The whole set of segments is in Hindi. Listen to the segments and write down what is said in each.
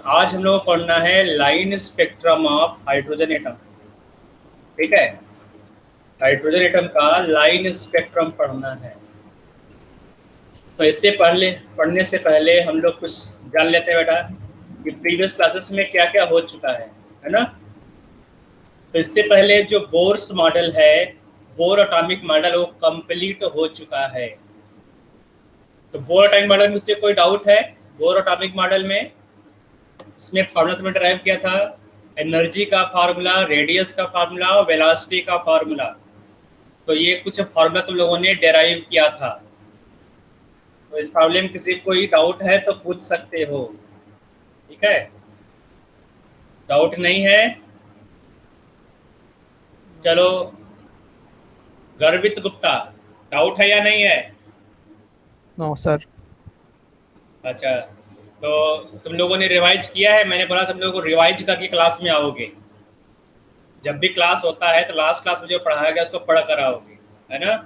आज हम लोग को पढ़ना है line spectrum of hydrogen atom. ठीक है, हाइड्रोजन एटम का लाइन स्पेक्ट्रम पढ़ना है। तो इससे पढ़ने से पहले हम लोग कुछ जान लेते हैं बेटा कि प्रीवियस क्लासेस में क्या क्या हो चुका है ना। तो इससे पहले जो बोर्स मॉडल है, बोर एटॉमिक मॉडल, वो कंप्लीट हो चुका है। तो बोर एटॉमिक मॉडल में से कोई डाउट है? बोर एटॉमिक मॉडल में इसमें फार्मूला तुमने ड्राइव किया था, एनर्जी का फार्मूला, रेडियस का फार्मूला और वेलोसिटी का फार्मूला। तो ये कुछ फार्मूला तुम लोगों ने डेराइव किया था। तो इस फार्मूले में किसी कोई डाउट है तो पूछ सकते हो। ठीक है, डाउट नहीं है? चलो, गर्वित गुप्ता, डाउट है या नहीं है? No sir. अच्छा, तो तुम लोगों ने रिवाइज किया है? मैंने बोला तुम लोगों को रिवाइज करके क्लास में आओगे। जब भी क्लास होता है तो लास्ट क्लास में जो पढ़ाया गया उसको पढ़ कर आओगे, है ना।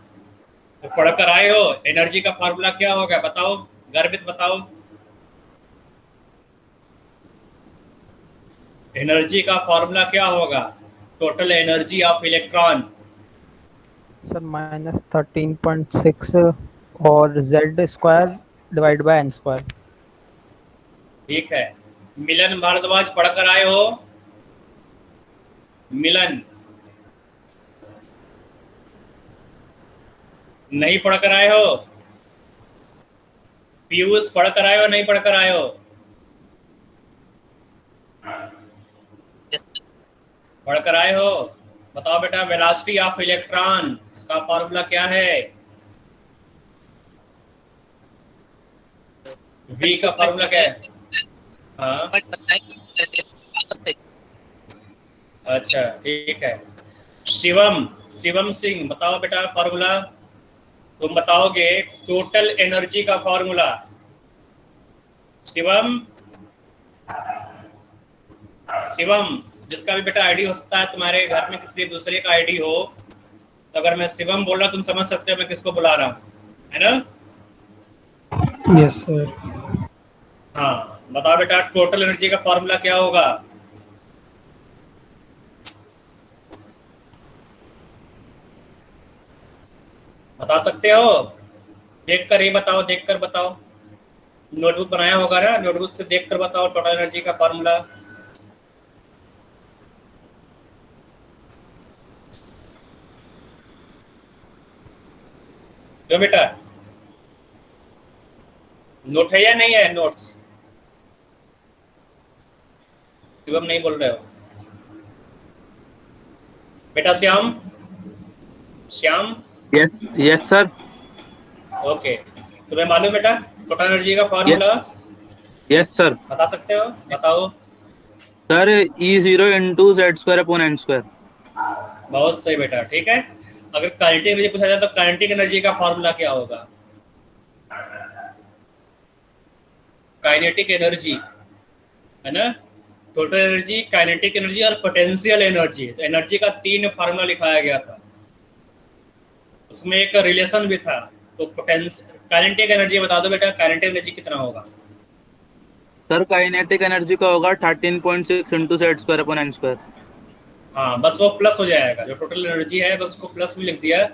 तो पढ़ कर आए हो। एनर्जी का फॉर्मूला क्या होगा बताओ, गर्वित बताओ। एनर्जी का फॉर्मूला क्या होगा? Total energy of electron. Sir -13.6 और Z square divide by N square. ठीक है, मिलन भारद्वाज पढ़ कर आए हो? मिलन नहीं पढ़ कर आए हो? पीयूष पढ़ कर आए हो नहीं पढ़ कर आए हो? पढ़ कर आए हो? बताओ बेटा, वेलोसिटी ऑफ इलेक्ट्रॉन, इसका फॉर्मूला क्या है? वी का फॉर्मूला क्या है? हाँ, अच्छा ठीक है। शिवम, शिवम सिंह बताओ बेटा फॉर्मूला। तुम बताओगे टोटल एनर्जी का फॉर्मूला। शिवम, शिवम, जिसका भी बेटा आईडी होता है तुम्हारे घर में, किसी दूसरे का आईडी हो, तो अगर मैं शिवम बोल रहा तुम समझ सकते हो मैं किसको बुला रहा हूँ, है ना। Yes sir. हाँ, बताओ बेटा टोटल एनर्जी का फॉर्मूला क्या होगा? बता सकते हो? देख कर ही बताओ, देख कर बताओ। नोटबुक बनाया होगा ना, नोटबुक से देख कर बताओ टोटल एनर्जी का फॉर्मूला। क्यों बेटा, नोट है या नहीं है? नोट्स शिवम नहीं बोल रहे हो बेटा? Shyam, Shyam, yes yes sir. Okay, तुम्हें मालूम बेटा टोटल एनर्जी का फॉर्मूला? Yes sir. बता सकते हो? बताओ। Sir E0 into Z square upon n square. बहुत सही बेटा, ठीक है। अगर काइनेटिक एनर्जी पूछा जाए तो काइनेटिक एनर्जी का फॉर्मूला क्या होगा? काइनेटिक एनर्जी, है ना, टोटल एनर्जी, काइनेटिक एनर्जी और पोटेंशियल एनर्जी। तो एनर्जी का 3 फार्मूला लिखाया गया था, उसमें एक रिलेशन भी था। तो काइनेटिक एनर्जी बता दो बेटा, काइनेटिक एनर्जी कितना होगा? सर काइनेटिक एनर्जी का होगा 13.6 into Z square upon n square. हाँ, बस वो प्लस हो जाएगा, जो टोटल एनर्जी है बस उसको प्लस में लिख दिया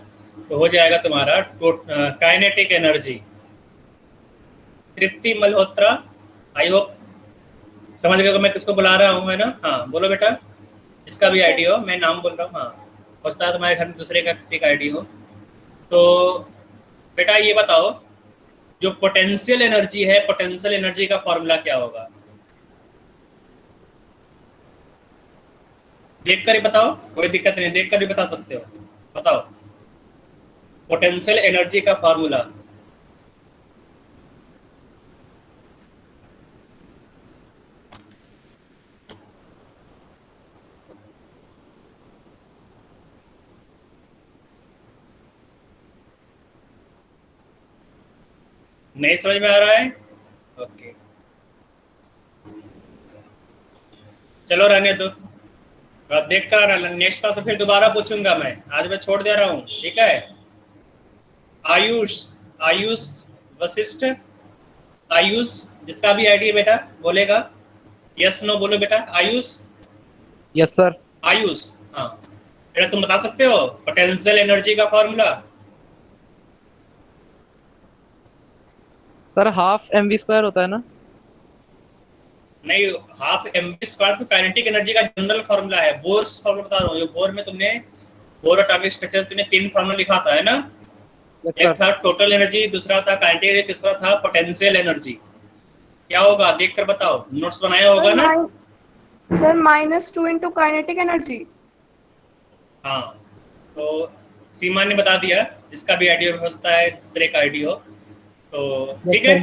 तो हो जाएगा तुम्हारा kinetic energy. Tripti Malhotra, I hope समझ गए मैं किसको बुला रहा हूँ, है ना। हाँ बोलो बेटा, जिसका भी आईडी हो, मैं नाम बोल रहा हूँ। हाँ, हो सकता है तुम्हारे घर में दूसरे का किसी का आईडी हो। तो बेटा ये बताओ, जो पोटेंशियल एनर्जी है, पोटेंशियल एनर्जी का फॉर्मूला क्या होगा? देख कर ही बताओ, कोई दिक्कत नहीं, देख कर भी बता सकते हो। बताओ पोटेंशियल एनर्जी का फॉर्मूला। नहीं समझ में आ रहा है? ओके, चलो रहने दो, देख कर आना। नेक्स्ट क्लास में फिर दोबारा पूछूंगा मैं, आज मैं छोड़ दे रहा हूँ, ठीक है। आयुष, आयुष वशिष्ठ, आयुष, जिसका भी आईडी बेटा बोलेगा, यस नो बोलो बेटा। Ayush, yes sir. आयुष, हाँ बेटा तुम बता सकते हो पोटेंशियल एनर्जी का फॉर्मूला? सर हाफ mv² होता है ना? नहीं, हाफ एम वी स्क्वायर तो काइनेटिक एनर्जी का जनरल फॉर्मूला है। बोर्स फॉर्मूला बता रहा हूँ, जो बोर में तुमने बोर एटॉमिक स्ट्रक्चर तुमने 3 फॉर्मूला लिखा था, है ना? एक था टोटल एनर्जी, दूसरा था काइनेटिक एनर्जी, तीसरा था पोटेंशियल एनर्जी। क्या होगा देख कर बताओ, नोट्स बनाया होगा ना? Sir -2 into kinetic energy. हाँ, तो सीमा ने बता दिया, जिसका भी आइडिया हो सकता है दूसरे का आइडिया हो, तो ठीक है।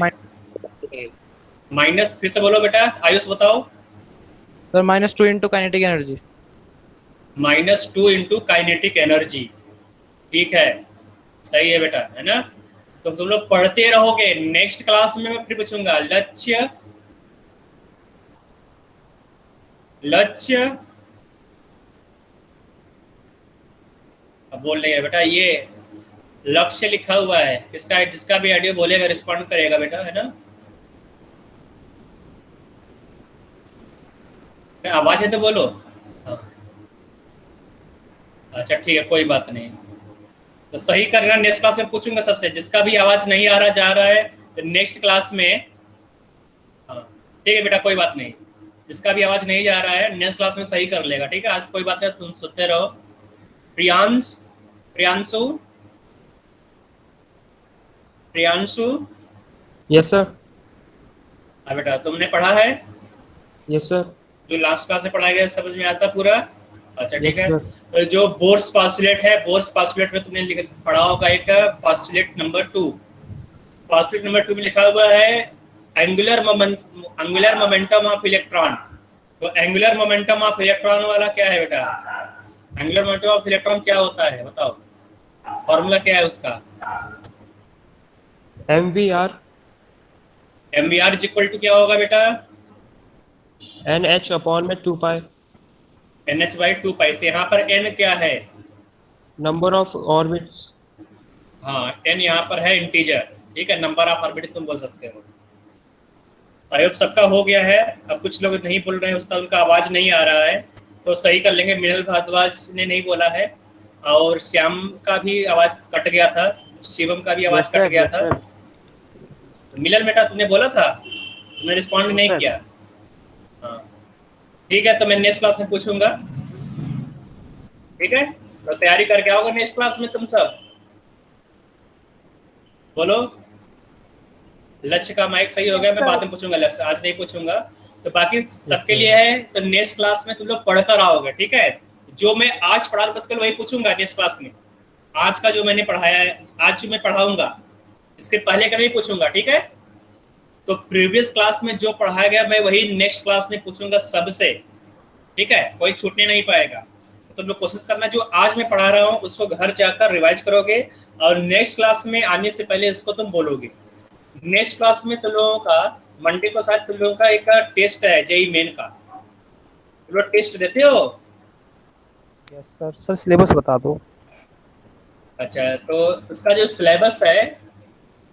माइनस फिर से बोलो बेटा, आयुष बताओ। Sir -2 into kinetic energy. -2 into kinetic energy, ठीक है, सही है बेटा, है ना? तो तुम लोग पढ़ते रहोगे, नेक्स्ट क्लास में मैं फिर पूछूंगा लक्ष्य, लक्ष्य, अब बोल रही है बेटा, ये लक्ष्य लिखा हुआ है, किसका है? जिसका भी आइडिया बोलेगा रिस्पॉन्ड करेगा बेटा, है ना? आवाज है तो बोलो। हाँ। अच्छा ठीक है, कोई बात नहीं, तो सही करना, नेक्स्ट क्लास में पूछूंगा सबसे, जिसका भी आवाज नहीं आ रहा जा रहा है तो नेक्स्ट क्लास में, हाँ ठीक है बेटा, कोई बात नहीं, जिसका भी आवाज नहीं जा रहा है नेक्स्ट क्लास में सही कर लेगा, ठीक है? आज कोई बात नहीं, तुम सुनते रहो। Priyansh, Priyanshu, Priyanshu, yes sir. हाँ बेटा, तुमने पढ़ा है? Yes sir. जो लास्ट क्लास में पढ़ाया गया समझ में आता पूरा? अच्छा ठीक Yes, है। sir. तो जो बोर्स पास्टुलेट है, बोर्स पास्टुलेट में तुमने पढ़ा होगा एक पास्टुलेट नंबर 2, पास्टुलेट नंबर 2 में लिखा हुआ है एंगुलर मोमेंटम ऑफ इलेक्ट्रॉन। तो एंगुलर मोमेंटम ऑफ इलेक्ट्रॉन वाला क्या है बेटा? एंगुलर मोमेंटम ऑफ इलेक्ट्रॉन क्या होता है बताओ, फॉर्मूला क्या है उसका? MVR MVR is equal to क्या होगा बेटा? NH अपॉन में 2 पाई, NH/2 तो यहाँ पर N क्या है? Number of orbits. हाँ, N यहाँ पर है इंटीजर, ठीक है, नंबर ऑफ ऑर्बिट तुम बोल सकते हो। आई होप सबका हो गया है। अब कुछ लोग नहीं बोल रहे हैं, उसका उनका आवाज नहीं आ रहा है, तो सही कर लेंगे। मिनल भारद्वाज ने नहीं बोला है, और श्याम का भी आवाज कट गया था, शिवम का भी आवाज कट गया था। मिलल बेटा तुमने बोला था, तुमने रिस्पॉन्ड नहीं किया। हाँ ठीक है, तो मैं नेक्स्ट क्लास में पूछूंगा, ठीक है? तो तैयारी करके आओगे नेक्स्ट क्लास में तुम सब, बोलो। लक्ष्य का माइक सही हो गया, मैं बाद में पूछूंगा, लक्ष्य आज नहीं पूछूंगा, तो बाकी सबके लिए है। तो नेक्स्ट क्लास में तुम लोग पढ़कर आओगे, ठीक है? जो मैं आज पढ़ा बस कल वही पूछूंगा नेक्स्ट क्लास में। आज का जो मैंने पढ़ाया है, आज जो मैं पढ़ाऊंगा, इसके पहले का नहीं पूछूंगा, ठीक है? तो प्रीवियस क्लास में जो पढ़ाया गया मैं वही नेक्स्ट क्लास में पूछूंगा सबसे, ठीक है? कोई छूटने नहीं पाएगा। तो तुम लोग कोशिश करना, जो आज मैं पढ़ा रहा हूँ उसको घर जाकर रिवाइज करोगे, और नेक्स्ट क्लास में आने से पहले इसको तुम बोलोगे। नेक्स्ट क्लास में तुम लोगों का मंडे को शायद तुम लोगों का एक टेस्ट है, जेई मेन का। तुम लोग टेस्ट देते हो? Yes sir. सर सिलेबस बता दो। अच्छा, तो उसका जो सिलेबस है,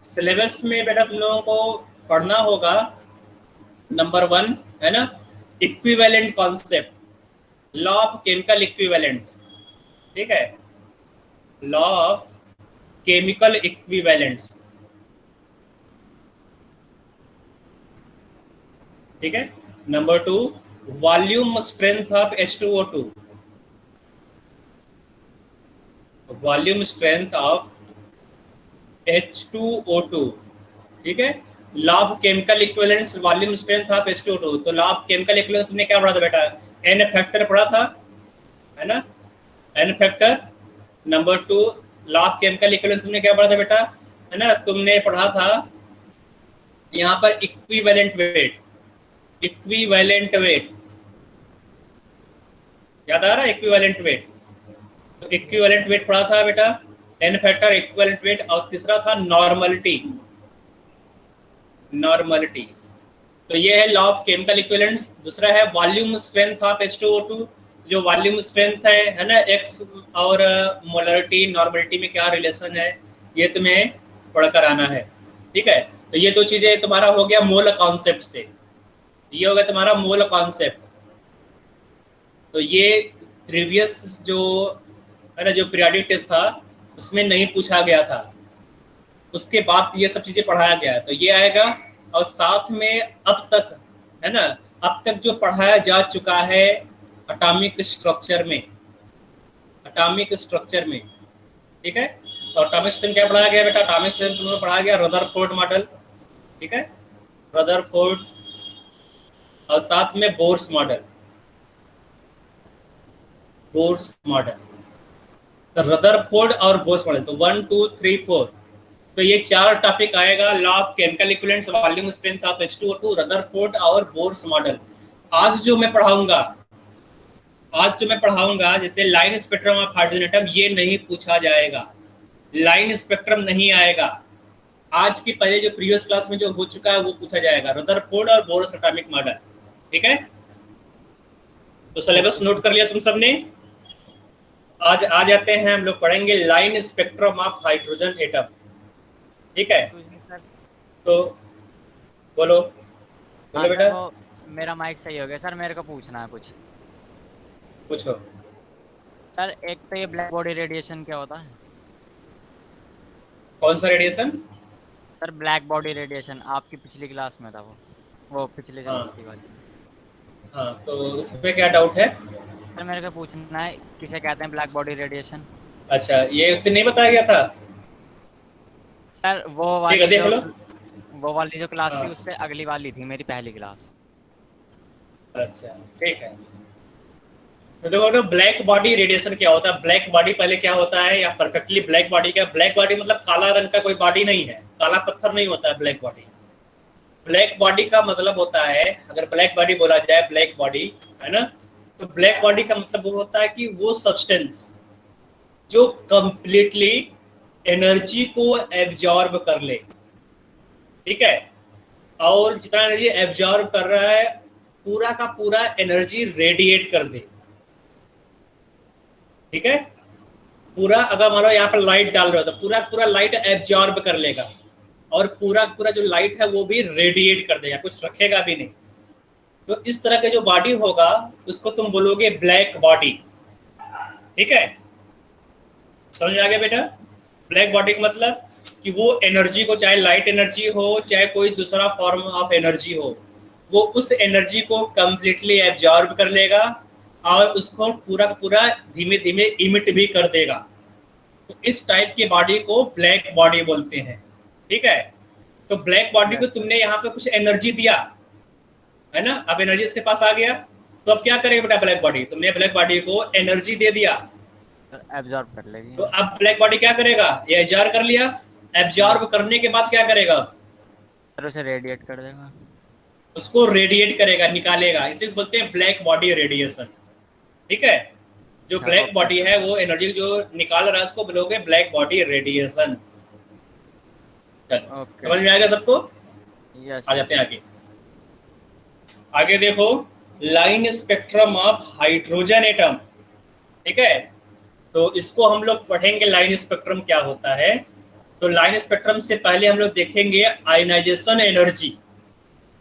सिलेबस में बेटा तुम लोगों को पढ़ना होगा नंबर 1, है ना, equivalent concept, law of chemical equivalents, ठीक है? लॉ ऑफ केमिकल इक्विवेलेंट्स, ठीक है? Number 2, volume strength of H2O2, volume strength of H2O2, ठीक है? Law of chemical equivalence, volume strength of H2O2। तो लॉ ऑफ केमिकल इक्विवेलेंस तुमने क्या पढ़ा था बेटा? N फैक्टर पढ़ा था, है ना? N factor. Number 2, law of chemical equivalence तुमने क्या पढ़ा था बेटा? है ना, तुमने पढ़ा था यहाँ पर इक्विवेलेंट वेट, इक्विवेलेंट वेट याद आ रहा है? इक्विवेलेंट वेट, तो इक्विवेलेंट वेट पढ़ा था बेटा, N फैक्टर, इक्विवेलेंट वेट, और तीसरा था नॉर्मलिटी, नॉर्मलिटी। तो ये है लॉ ऑफ केमिकल इक्विवेलेंस। दूसरा है वॉल्यूम स्ट्रेंथ ऑफ H2O2, जो वॉल्यूम स्ट्रेंथ है ना, X और मोलरिटी, नॉर्मलिटी में क्या रिलेशन है, ये तुम्हें पढ़कर आना है, ठीक है? तो ये दो चीजें तुम्हारा हो गया मोल कॉन्सेप्ट से, ये हो गया तुम्हारा मोल कॉन्सेप्ट। तो ये प्रीवियस जो है ना, जो पीरियोडिक टेस्ट था उसमें नहीं पूछा गया था, उसके बाद ये सब चीजें पढ़ाया गया है, तो ये आएगा। और साथ में अब तक है ना, अब तक जो पढ़ाया जा चुका है एटॉमिक स्ट्रक्चर में, एटॉमिक स्ट्रक्चर में, ठीक है। तो एटॉमिक सिस्टम क्या पढ़ाया गया बेटा? एटॉमिक सिस्टम तुम्हें पढ़ाया गया रदरफोर्ड मॉडल, ठीक है, रदरफोर्ड, और साथ में बोर्स मॉडल, बोर्स मॉडल, तो रदरफोर्ड और बोर्स मॉडल, तो 1 2 3 4, तो ये 4 टॉपिक आएगा। Law of chemical equivalence, volume strength of H2O2, Rutherford और बोर्स मॉडल। आज जो मैं पढ़ाऊंगा जैसे line spectrum of hydrogen atom, ये नहीं पूछा जाएगा, लाइन स्पेक्ट्रम नहीं आएगा। आज की पहले जो प्रीवियस क्लास में जो हो चुका है वो पूछा जाएगा, रदरफोर्ड और बोर्स एटॉमिक मॉडल, ठीक है। तो सिलेबस नोट कर लिया तुम सबने? आज आ जाते हैं, हम लोग पढ़ेंगे line spectrum of hydrogen atom, ठीक है। तो बोलो हाँ बेटा। सर, वो मेरा माइक सही हो गया सर, मेरे को पूछना है कुछ। पूछो। सर एक तो ये ब्लैक बॉडी रेडिएशन क्या होता है? कौन सा radiation? Sir black body radiation आपकी पिछली क्लास में था, वो पिछले हाँ। सेमेस्टर वाली। हाँ, तो उसमें क्या डाउट है? सर मेरे को पूछना है किसे कहते हैं ब्लैक बॉडी रेडिएशन? अच्छा, ये उस दिन नहीं बताया गया था? सर वो वाली जो क्लास हाँ। थी उससे अगली वाली थी मेरी पहली क्लास। अच्छा ठीक है। तो देखो ना, ब्लैक बॉडी रेडिएशन क्या होता है? ब्लैक बॉडी पहले क्या होता है, या परफेक्टली ब्लैक बॉडी क्या? ब्लैक बॉडी मतलब काला रंग का कोई बॉडी नहीं है, काला पत्थर नहीं होता है ब्लैक बॉडी। ब्लैक बॉडी का मतलब होता है, अगर ब्लैक बॉडी बोला जाए, ब्लैक बॉडी है ना, तो ब्लैक बॉडी का मतलब वो होता है कि वो सब्सटेंस जो कंप्लीटली एनर्जी को एब्जॉर्ब कर ले, ठीक है, और जितना एनर्जी एब्जॉर्ब कर रहा है पूरा का पूरा एनर्जी रेडिएट कर दे, ठीक है। पूरा, अगर मान लो यहाँ पर लाइट डाल रहे हो तो पूरा पूरा लाइट एब्जॉर्ब कर लेगा, और पूरा पूरा जो लाइट है वो भी रेडिएट कर देगा, कुछ रखेगा भी नहीं। तो इस तरह का जो बॉडी होगा उसको तुम बोलोगे ब्लैक बॉडी, ठीक है। समझ आ गया बेटा? ब्लैक बॉडी का मतलब कि वो एनर्जी को, चाहे लाइट एनर्जी हो चाहे कोई दूसरा फॉर्म ऑफ एनर्जी हो, वो उस एनर्जी को कंप्लीटली एब्जॉर्ब कर लेगा और उसको पूरा पूरा धीमे धीमे इमिट भी कर देगा। तो इस टाइप की बॉडी को ब्लैक बॉडी बोलते हैं, ठीक है। तो ब्लैक बॉडी को तुमने यहाँ पे कुछ एनर्जी दिया है ना, अब एनर्जी इसके पास आ गया, तो अब क्या करेगा बेटा ब्लैक बॉडी? तुमने ब्लैक बॉडी को एनर्जी दे दिया, एब्जॉर्ब कर लेगी। तो अब ब्लैक बॉडी क्या करेगा? ये एब्जॉर्ब कर लिया, एब्जॉर्ब करने के बाद क्या करेगा? सर उसे रेडिएट कर देगा, उसको रेडिएट करेगा, निकालेगा, इसे बोलते हैं ब्लैक बॉडी रेडिएशन, ठीक है। जो ब्लैक बॉडी है वो एनर्जी जो निकाल रहा है उसको बोलोगे ब्लैक बॉडी रेडिएशन। समझ में आ गया सबको? यस। आ जाते हैं आगे। आगे देखो, line spectrum of hydrogen atom, ठीक है। तो इसको हम लोग पढ़ेंगे, लाइन स्पेक्ट्रम क्या होता है। तो लाइन स्पेक्ट्रम से पहले हम लोग देखेंगे आयोनाइजेशन एनर्जी।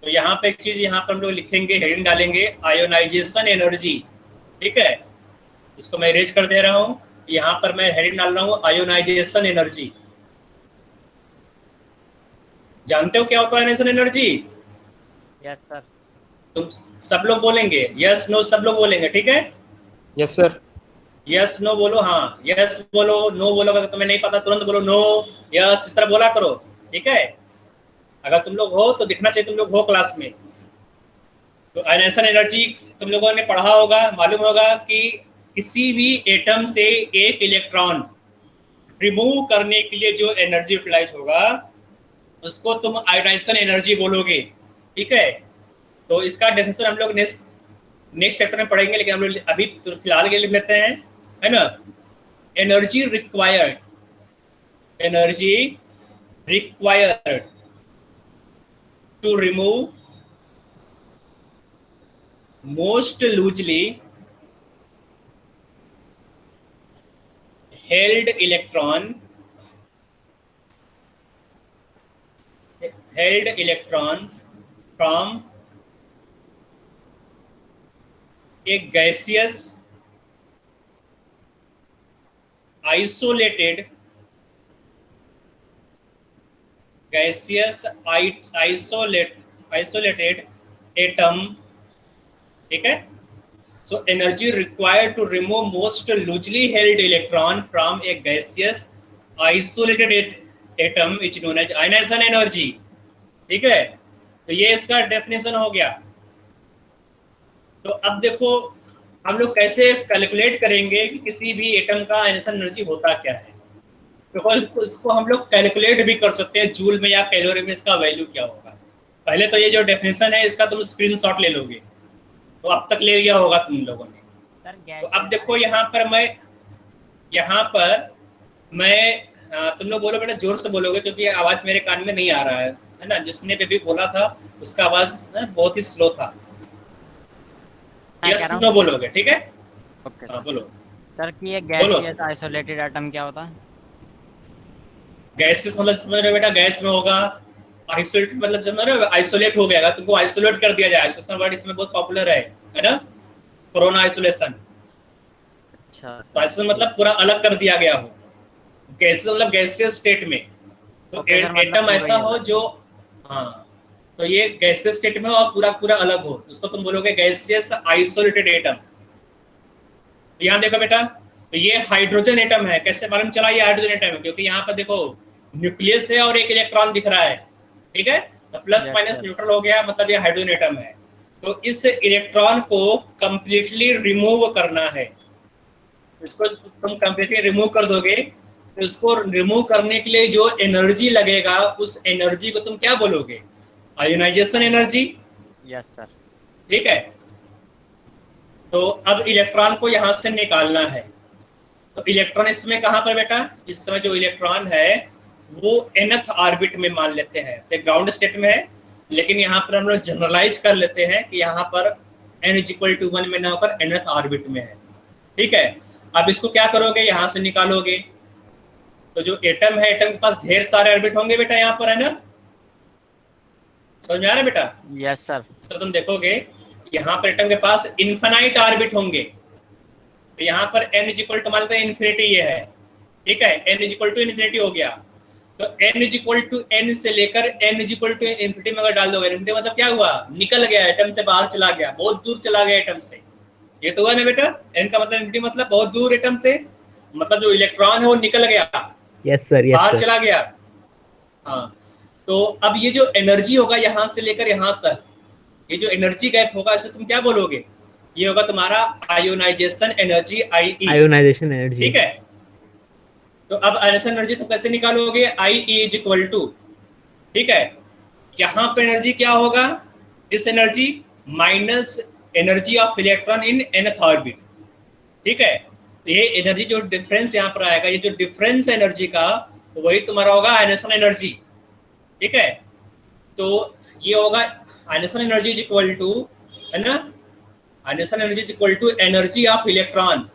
तो यहाँ पे एक चीज यहाँ पर हम लोग लिखेंगे, हेडिंग डालेंगे आयोनाइजेशन एनर्जी, ठीक है। इसको मैं इरेज कर दे रहा हूँ, यहाँ पर मैं हेडिंग डाल रहा हूँ आयोनाइजेशन एनर्जी। जानते हो क्या होता है आयोनाइजेशन एनर्जी? Yes sir. तुम सब लोग बोलेंगे यस नो, सब लोग बोलेंगे, ठीक है। Yes sir. यस नो बोलो, हाँ यस बोलो, नो बोलो, अगर तुम्हें नहीं पता तुरंत बोलो नो, यस, इस तरह बोला करो, ठीक है। अगर तुम लोग हो तो दिखना चाहिए तुम लोग हो क्लास में। तो आयोनाइजेशन एनर्जी तुम लोगों ने पढ़ा होगा, मालूम होगा कि किसी भी एटम से एक इलेक्ट्रॉन रिमूव करने के लिए जो एनर्जी यूटिलाइज होगा उसको तुम आयोनाइजेशन एनर्जी बोलोगे, ठीक है। तो इसका डेफिनेशन हम लोग नेक्स्ट चैप्टर में पढ़ेंगे, लेकिन हम लोग अभी तो फिलहाल के लिए लिख लेते हैं, है ना। Energy required, energy required to remove most loosely held electron from एक गैसियस आइसोलेटेड आइसोलेटेड एटम, ठीक है। So energy required to remove most loosely held electron from a gaseous isolated atom is known as ionization energy, ठीक है। तो ये इसका डेफिनेशन हो गया। तो अब देखो हम लोग कैसे कैलकुलेट करेंगे कि किसी भी एटम का आयनाइजेशन एनर्जी होता क्या है। तो इसको हम लोग कैलकुलेट भी कर सकते हैं जूल में या कैलोरी में, इसका वैल्यू क्या होगा। पहले तो ये जो डेफिनेशन है इसका तुम स्क्रीनशॉट ले लोगे, तो अब तक ले लिया होगा तुम लोगों ने। सर तो अब देखो यहाँ पर मैं तुम लोग बोलो बेटा, जोर से बोलोगे क्योंकि आवाज मेरे कान में नहीं आ रहा है ना। जिसने भी बोला था उसका आवाज बहुत ही स्लो था। यस नो बोलोगे, ठीक है। ओके हाँ बोलो सर कि ये गैसियस आइसोलेटेड एटम क्या होता है? गैसेस मतलब समझ रहे हो बेटा, गैस में होगा। आइसोलेट मतलब समझ रहे हो, आइसोलेट हो गया, तुमको आइसोलेट कर दिया जाए। आइसोलेशन वर्ड इसमें बहुत पॉपुलर है ना, कोरोना आइसोलेशन। अच्छा तो आइसोलेशन मतलब पूरा अलग कर दिया गया हो। गैसेस मतलब गैसियस स्टेट में, तो एटम ऐसा हो जो, हाँ, तो ये गैसियस स्टेट में और पूरा पूरा अलग हो, उसको तुम बोलोगे गैसियस आइसोलेटेड एटम। यहाँ देखो बेटा, तो ये हाइड्रोजन एटम है। कैसे मालूम चला ये हाइड्रोजन एटम है? क्योंकि यहाँ पर देखो न्यूक्लियस है और एक इलेक्ट्रॉन दिख रहा है, ठीक है। तो प्लस माइनस न्यूट्रल हो गया, मतलब ये हाइड्रोजन एटम है। तो इस इलेक्ट्रॉन को कंप्लीटली रिमूव करना है। इसको तुम कंप्लीटली रिमूव कर दोगे, तो इसको रिमूव करने के लिए जो एनर्जी लगेगा उस एनर्जी को तुम क्या बोलोगे? Ionization energy. Yes sir. ठीक है। तो अब इलेक्ट्रॉन को यहां से निकालना है। तो इलेक्ट्रॉन इसमें कहां पर बेटा? इस समय जो इलेक्ट्रॉन है वो nth ऑर्बिट में मान लेते हैं, से ग्राउंड स्टेट में है, लेकिन यहाँ पर हम लोग जनरलाइज कर लेते हैं कि यहाँ पर n = 1 में ना होकर nth ऑर्बिट में है, ठीक है। अब इसको क्या करोगे? यहाँ से निकालोगे। तो जो एटम है, एटम के पास ढेर सारे ऑर्बिट होंगे बेटा, यहाँ पर है ना, समझ में आ रहा है बेटा? Yes sir. तो तुम देखोगे यहाँ पर एटम के पास इनफाइनाइट ऑर्बिट होंगे। तो यहाँ पर n = मान लेते हैं इन्फिनिटी ये है, ठीक है। n = इन्फिनिटी हो गया। तो n = n से लेकर n = इन्फिनिटी में अगर डाल दोगे, इन्फिनिटी मतलब क्या हुआ? निकल गया, एटम से बाहर चला गया, बहुत दूर चला गया एटम से। ये तो हुआ ना बेटा, n का मतलब इन्फिनिटी मतलब बहुत दूर एटम से, मतलब जो इलेक्ट्रॉन है वो निकल गया। यस सर, यस बाहर सर। चला गया। हाँ, तो अब ये जो एनर्जी होगा यहाँ से लेकर यहाँ तक, ये जो एनर्जी गैप होगा इसे तुम क्या बोलोगे? ये होगा तुम्हारा ionization energy, IE, ionization energy, ठीक है। तो अब आयोनाइजेशन एनर्जी तुम कैसे निकालोगे? IE = ठीक है, यहाँ पे एनर्जी क्या होगा? इस energy minus energy of electron in nth orbit, ठीक है। तो ये एनर्जी जो डिफरेंस यहाँ पर आएगा, ये जो डिफरेंस एनर्जी का, तो वही तुम्हारा होगा आयोनाइजेशन एनर्जी, ठीक है। तो ये होगा आयोनाइजेशन एनर्जी = है ना, ionization energy = energy of electron,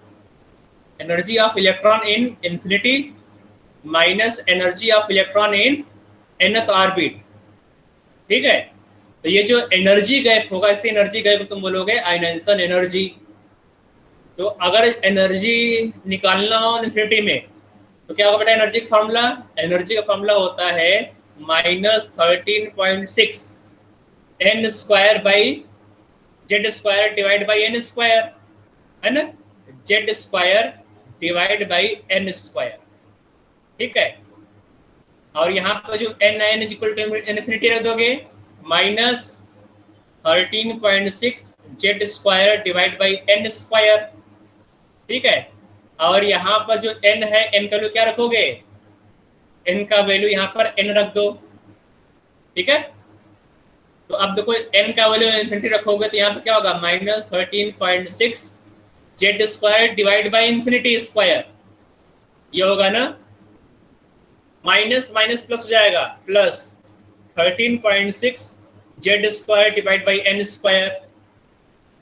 energy of electron in infinity minus energy of electron in nth orbit, ठीक है। तो ये जो एनर्जी गैप होगा, इसी एनर्जी गैप को तुम बोलोगे आयोनाइजेशन एनर्जी। तो अगर एनर्जी निकालना हो इन्फिनिटी में, तो क्या होगा बेटा एनर्जी का फॉर्मूला? एनर्जी का फॉर्मूला होता है -13.6 n² z² divide by n², है ना, z² डिवाइड बाई n², ठीक है। और यहाँ पर जो n है, n = इन्फिनिटी रख दोगे, -13.6 z² डिवाइड बाई n², ठीक है। और यहाँ पर जो n है, n का वैल्यू क्या रखोगे? n का वैल्यू यहाँ पर n रख दो, ठीक है। तो अब देखो n का वैल्यू इन्फिनिटी रखोगे तो यहाँ पर क्या होगा? -13.6 z² divide by infinity square, ये होगा ना, माइनस माइनस प्लस हो जाएगा, plus 13.6 z² divide by n²।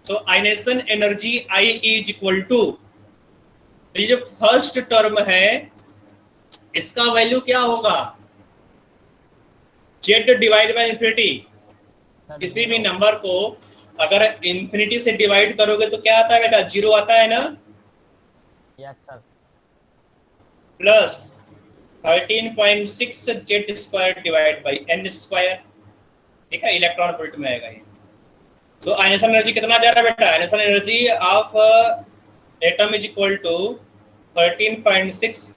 तो आयोनाइजेशन एनर्जी IE = ये जो फर्स्ट टर्म है इसका वैल्यू क्या होगा? z डिवाइड बाई इन्फिनिटी, किसी भी नंबर को अगर इंफिनिटी से डिवाइड करोगे तो क्या आता है बेटा, 0 आता है ना, yes sir. Plus 13.6 Z square divide by n square, ठीक है, इलेक्ट्रॉन वोल्ट में आएगा ये। तो आयनेशन एनर्जी कितना जा रहा है बेटा, ionization energy of atom is equal to 13.6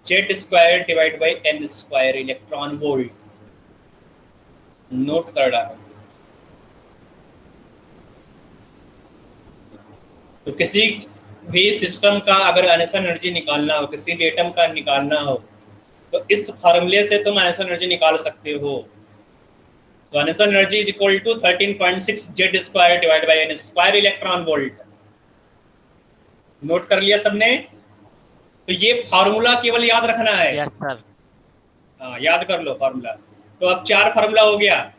Z square divide by n square electron volt. Note कर डालो। तो किसी भी सिस्टम का अगर आयनेशन एनर्जी निकालना हो, किसी भी एटम का निकालना हो, तो इस फार्मूले से तुम आयनेशन एनर्जी निकाल सकते हो। तो ionization energy is equal to 13.6 Z square divide by n square electron volt. Note कर लिया सबने? तो ये फार्मूला केवल याद रखना है। Yes sir. हाँ, याद कर लो फार्मूला। तो अब 4 फार्मूला हो गया।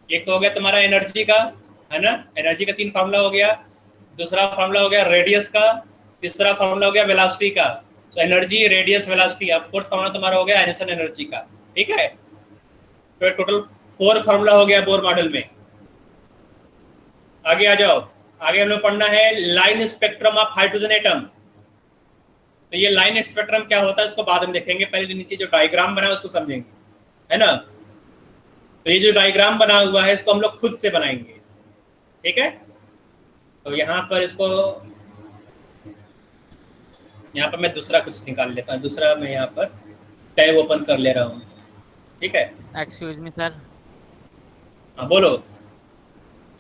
एक तो हो गया तुम्हारा एनर्जी का, है ना, एनर्जी का 3 फार्मूला हो गया। दूसरा फार्मूला हो गया रेडियस का। तीसरा फार्मूला हो गया वेलोसिटी का। तो एनर्जी, रेडियस, वेलोसिटी। अब फोर्थ फार्मूला तुम्हारा हो गया आयनेशन एनर्जी का, ठीक है। तो टोटल 4 फार्मूला हो गया बोर मॉडल में। आगे आ जाओ। आगे हम लोग पढ़ना है line spectrum of hydrogen atom. तो ये लाइन स्पेक्ट्रम क्या होता है इसको बाद में देखेंगे, पहले नीचे जो डायग्राम बना है उसको समझेंगे, है ना। तो ये जो डायग्राम बना हुआ है इसको हम लोग खुद से बनाएंगे, ठीक है। तो यहाँ पर इसको, यहाँ पर मैं दूसरा कुछ निकाल लेता हूँ। दूसरा मैं यहाँ पर टैब ओपन कर ले रहा हूँ, ठीक है। Excuse me sir. हाँ बोलो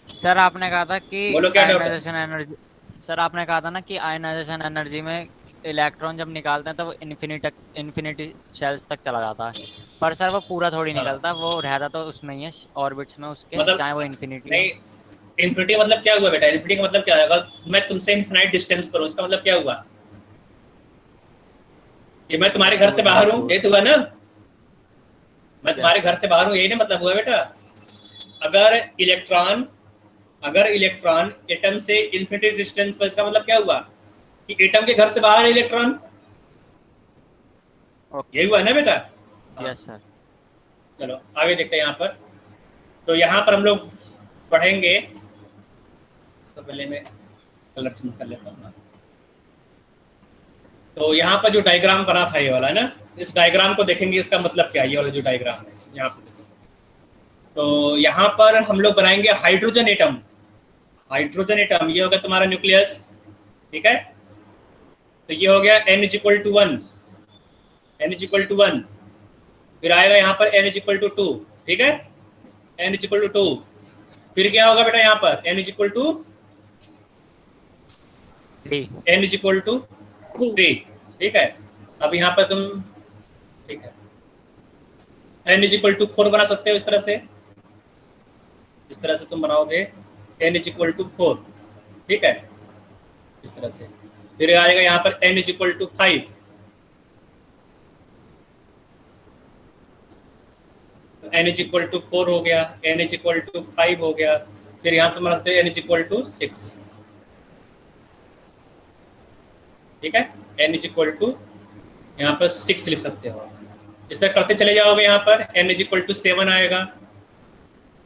सर आपने कहा था कि बोलो, क्या डाउट है? आयनाइजेशन एनर्जी, सर आपने कहा था ना कि आयनाइजेशन एनर्जी में इलेक्ट्रॉन जब निकालते हैं तो वो इन्फिनिटी शेल्स तक चला जाता है, पर सर वो पूरा थोड़ी निकलता, वो रहता तो उसमें ही है, ऑर्बिट्स में उसके, मतलब चाहे वो इन्फिनिटी। नहीं, इन्फिनिटी मतलब क्या हुआ बेटा? इन्फिनिटी का मतलब क्या है? अगर मैं तुमसे इनफिनाइट डिस्टेंस पर हूँ, इसका मतलब क्या हुआ? कि मैं तुम्हारे घर से बाहर हूँ, यही तो हुआ ना। मैं तुम्हारे घर से बाहर हूँ, यही ना मतलब हुआ बेटा। अगर इलेक्ट्रॉन एटम से इन्फिनिटी डिस्टेंस पर, इसका मतलब क्या हुआ कि एटम के घर से बाहर है इलेक्ट्रॉन, यही हुआ ना बेटा। Yes sir. चलो आगे देखते हैं यहाँ पर। तो यहाँ पर हम लोग पढ़ेंगे, तो पहले मैं कलर चेंज कर लेता हूँ। तो यहाँ पर जो डायग्राम बना था ये वाला, है ना, इस डायग्राम को देखेंगे, इसका मतलब क्या है ये वाला जो डायग्राम है यहाँ पर। तो यहाँ पर हम लोग बनाएंगे हाइड्रोजन एटम। हाइड्रोजन एटम ये होगा तुम्हारा न्यूक्लियस, ठीक है। तो ये हो गया n = 1, n = 1। फिर आएगा यहाँ पर n = 2, ठीक है, n = 2। फिर क्या होगा बेटा यहाँ पर n = 3, ठीक है। अब यहाँ पर तुम, ठीक है, n = 4 बना सकते हो इस तरह से, इस तरह से तुम बनाओगे n = 4, ठीक है, इस तरह से। फिर आएगा यहाँ पर n = 5, n = 4 हो गया, n = 5 हो गया। फिर यहाँ तुम बनाते n = 6, ठीक है, n = यहाँ पर 6 लिख सकते हो। इस तरह करते चले जाओगे, यहाँ पर n = 7 आएगा,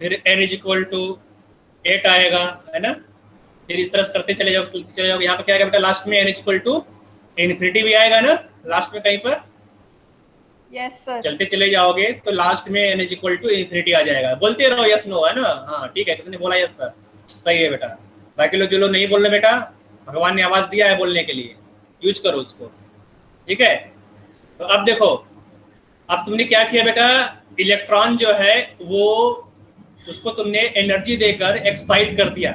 फिर n = 8 आएगा, है ना। फिर इस तरह से करते चले जाओगे। यहाँ पर क्या आएगा बेटा लास्ट में? n = इन्फिनिटी भी आएगा ना लास्ट में कहीं पर। Yes sir. चलते चले जाओगे तो लास्ट में n = इन्फिनिटी आ जाएगा। बोलते रहो यस नो, है ना। हाँ ठीक है, किसी ने बोला यस सर, सही है बेटा। बाकी लोग जो लोग नहीं बोल रहे बेटा, भगवान ने आवाज दिया है बोलने के लिए, यूज करो उसको, ठीक है। तो अब देखो, अब तुमने क्या किया बेटा, इलेक्ट्रॉन जो है वो, उसको तुमने एनर्जी देकर एक्साइट कर दिया,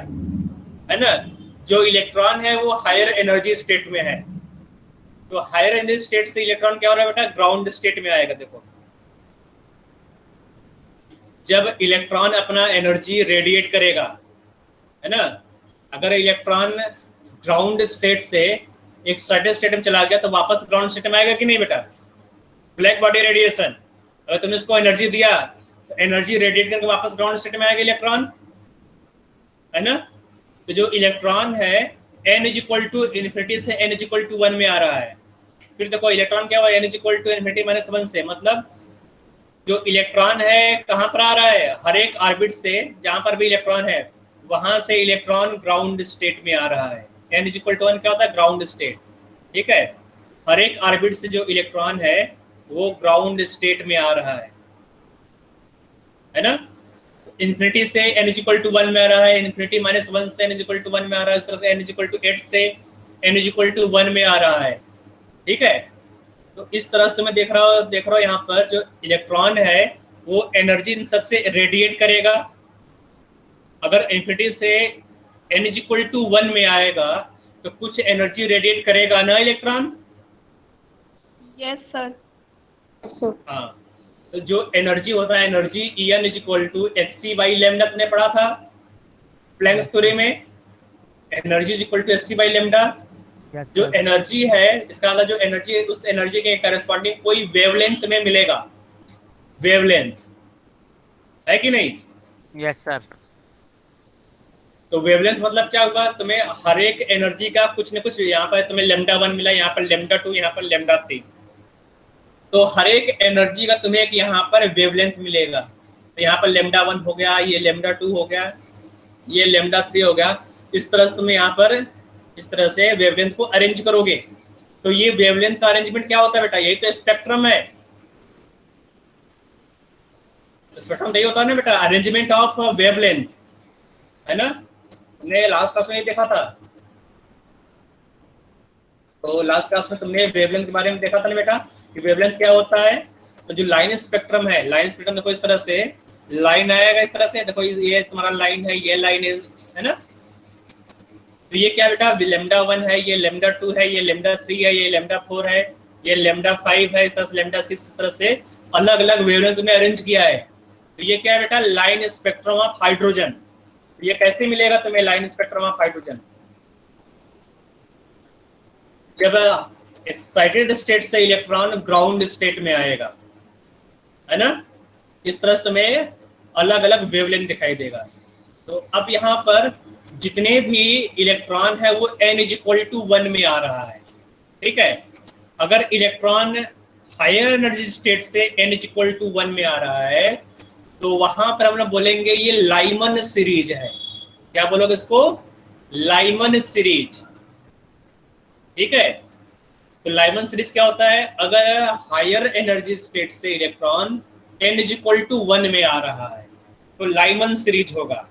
है ना। जो इलेक्ट्रॉन है वो हायर एनर्जी स्टेट में है, तो हायर एनर्जी स्टेट से इलेक्ट्रॉन क्या हो रहा है बेटा, ग्राउंड स्टेट में आएगा। देखो, जब इलेक्ट्रॉन अपना एनर्जी रेडिएट करेगा, है ना, अगर इलेक्ट्रॉन ग्राउंड स्टेट से एक सर्टेन स्टेट में चला गया तो वापस ग्राउंड स्टेट में आएगा कि नहीं बेटा? ब्लैक बॉडी रेडिएशन, अगर तुमने इसको एनर्जी दिया तो एनर्जी रेडिएट करके वापस ग्राउंड स्टेट में आएगा इलेक्ट्रॉन, है ना। तो जो इलेक्ट्रॉन है n = इन्फिनिटी से n = 1 में आ रहा है। फिर देखो इलेक्ट्रॉन क्या हुआ, n = इन्फिनिटी -1 से, मतलब जो इलेक्ट्रॉन है कहाँ पर आ रहा है, हर एक ऑर्बिट से जहां पर भी इलेक्ट्रॉन है वहां से इलेक्ट्रॉन ग्राउंड स्टेट में आ रहा है। n इज इक्वल टू 1 क्या होता है? Ground state. ठीक है, हर एक ऑर्बिट से जो इलेक्ट्रॉन है वो ग्राउंड स्टेट में आ रहा है ना। इन्फिनिटी से n इज इक्वल टू 1 में आ रहा है, इन्फिनिटी -1 से n इज इक्वल टू 1 में आ रहा है, इस तरह से n इज इक्वल टू 8 से n इज इक्वल टू 1 में आ रहा है। ठीक है, तो इस तरह से मैं देख रहा हूँ यहाँ पर जो इलेक्ट्रॉन है वो एनर्जी इन सबसे रेडिएट करेगा। अगर इन्फिनिटी से n इज इक्वल टू 1 में आएगा तो कुछ एनर्जी रेडिएट करेगा ना इलेक्ट्रॉन। Yes sir. हाँ, तो जो एनर्जी होता है, energy En is equal to hc/λ ने पढ़ा था प्लैंक्स थ्योरी में। Energy is equal to hc/λ। जो एनर्जी है, इसका मतलब जो एनर्जी है, उस एनर्जी के करस्पॉन्डिंग कोई वेवलेंथ में मिलेगा। वेवलेंथ है कि नहीं? Yes sir. तो वेवलेंथ मतलब क्या होगा? तुम्हें हर एक एनर्जी का कुछ न कुछ, यहाँ पर तुम्हें λ1 मिला, यहाँ पर λ2, यहाँ पर λ3, तो हर एक एनर्जी का तुम्हें एक यहाँ पर वेवलेंथ मिलेगा। तो यहाँ पर λ1 हो गया, ये λ2 हो गया, ये λ3 हो गया। इस तरह से तुम्हें यहाँ पर इस तरह से वेवलेंथ को अरेंज करोगे। तो ये वेवलेंथ का अरेंजमेंट क्या होता है बेटा? यही तो स्पेक्ट्रम है। स्पेक्ट्रम यही होता है ना बेटा, अरेंजमेंट ऑफ वेवलेंथ, है ना। तुमने लास्ट क्लास में ये देखा था, तो लास्ट क्लास में तुमने वेवलेंथ के बारे में देखा था ना बेटा कि वेवलेंथ क्या होता है। तो जो लाइन स्पेक्ट्रम है, लाइन स्पेक्ट्रम देखो इस तरह से लाइन आएगा, इस तरह से देखो ये तुम्हारा लाइन है, ये लाइन है ना। तो ये क्या बेटा? λ1 है, ये λ2 है, ये λ3 है, ये λ4 है, ये λ5 है, इस तरह से λ6, इस तरह से अलग अलग वेवलेंथ में अरेंज किया है। तो ये क्या है बेटा? Line spectrum of hydrogen. तो ये कैसे मिलेगा तुम्हें लाइन स्पेक्ट्रम ऑफ हाइड्रोजन? जब एक्साइटेड स्टेट से इलेक्ट्रॉन ग्राउंड स्टेट में आएगा, है ना। इस तरह से तुम्हें अलग अलग वेवलेंथ दिखाई देगा। तो अब यहाँ पर जितने भी इलेक्ट्रॉन है वो n इज इक्वल टू 1 में आ रहा है। ठीक है, अगर इलेक्ट्रॉन हायर एनर्जी स्टेट से n इज इक्वल टू 1 में आ रहा है तो वहां पर हम लोग बोलेंगे ये लाइमन सीरीज है। क्या बोलोगे इसको? Lyman series. ठीक है, तो लाइमन सीरीज क्या होता है? अगर हायर एनर्जी स्टेट से electron n is equal to 1 में आ रहा है तो लाइमन सीरीज होगा।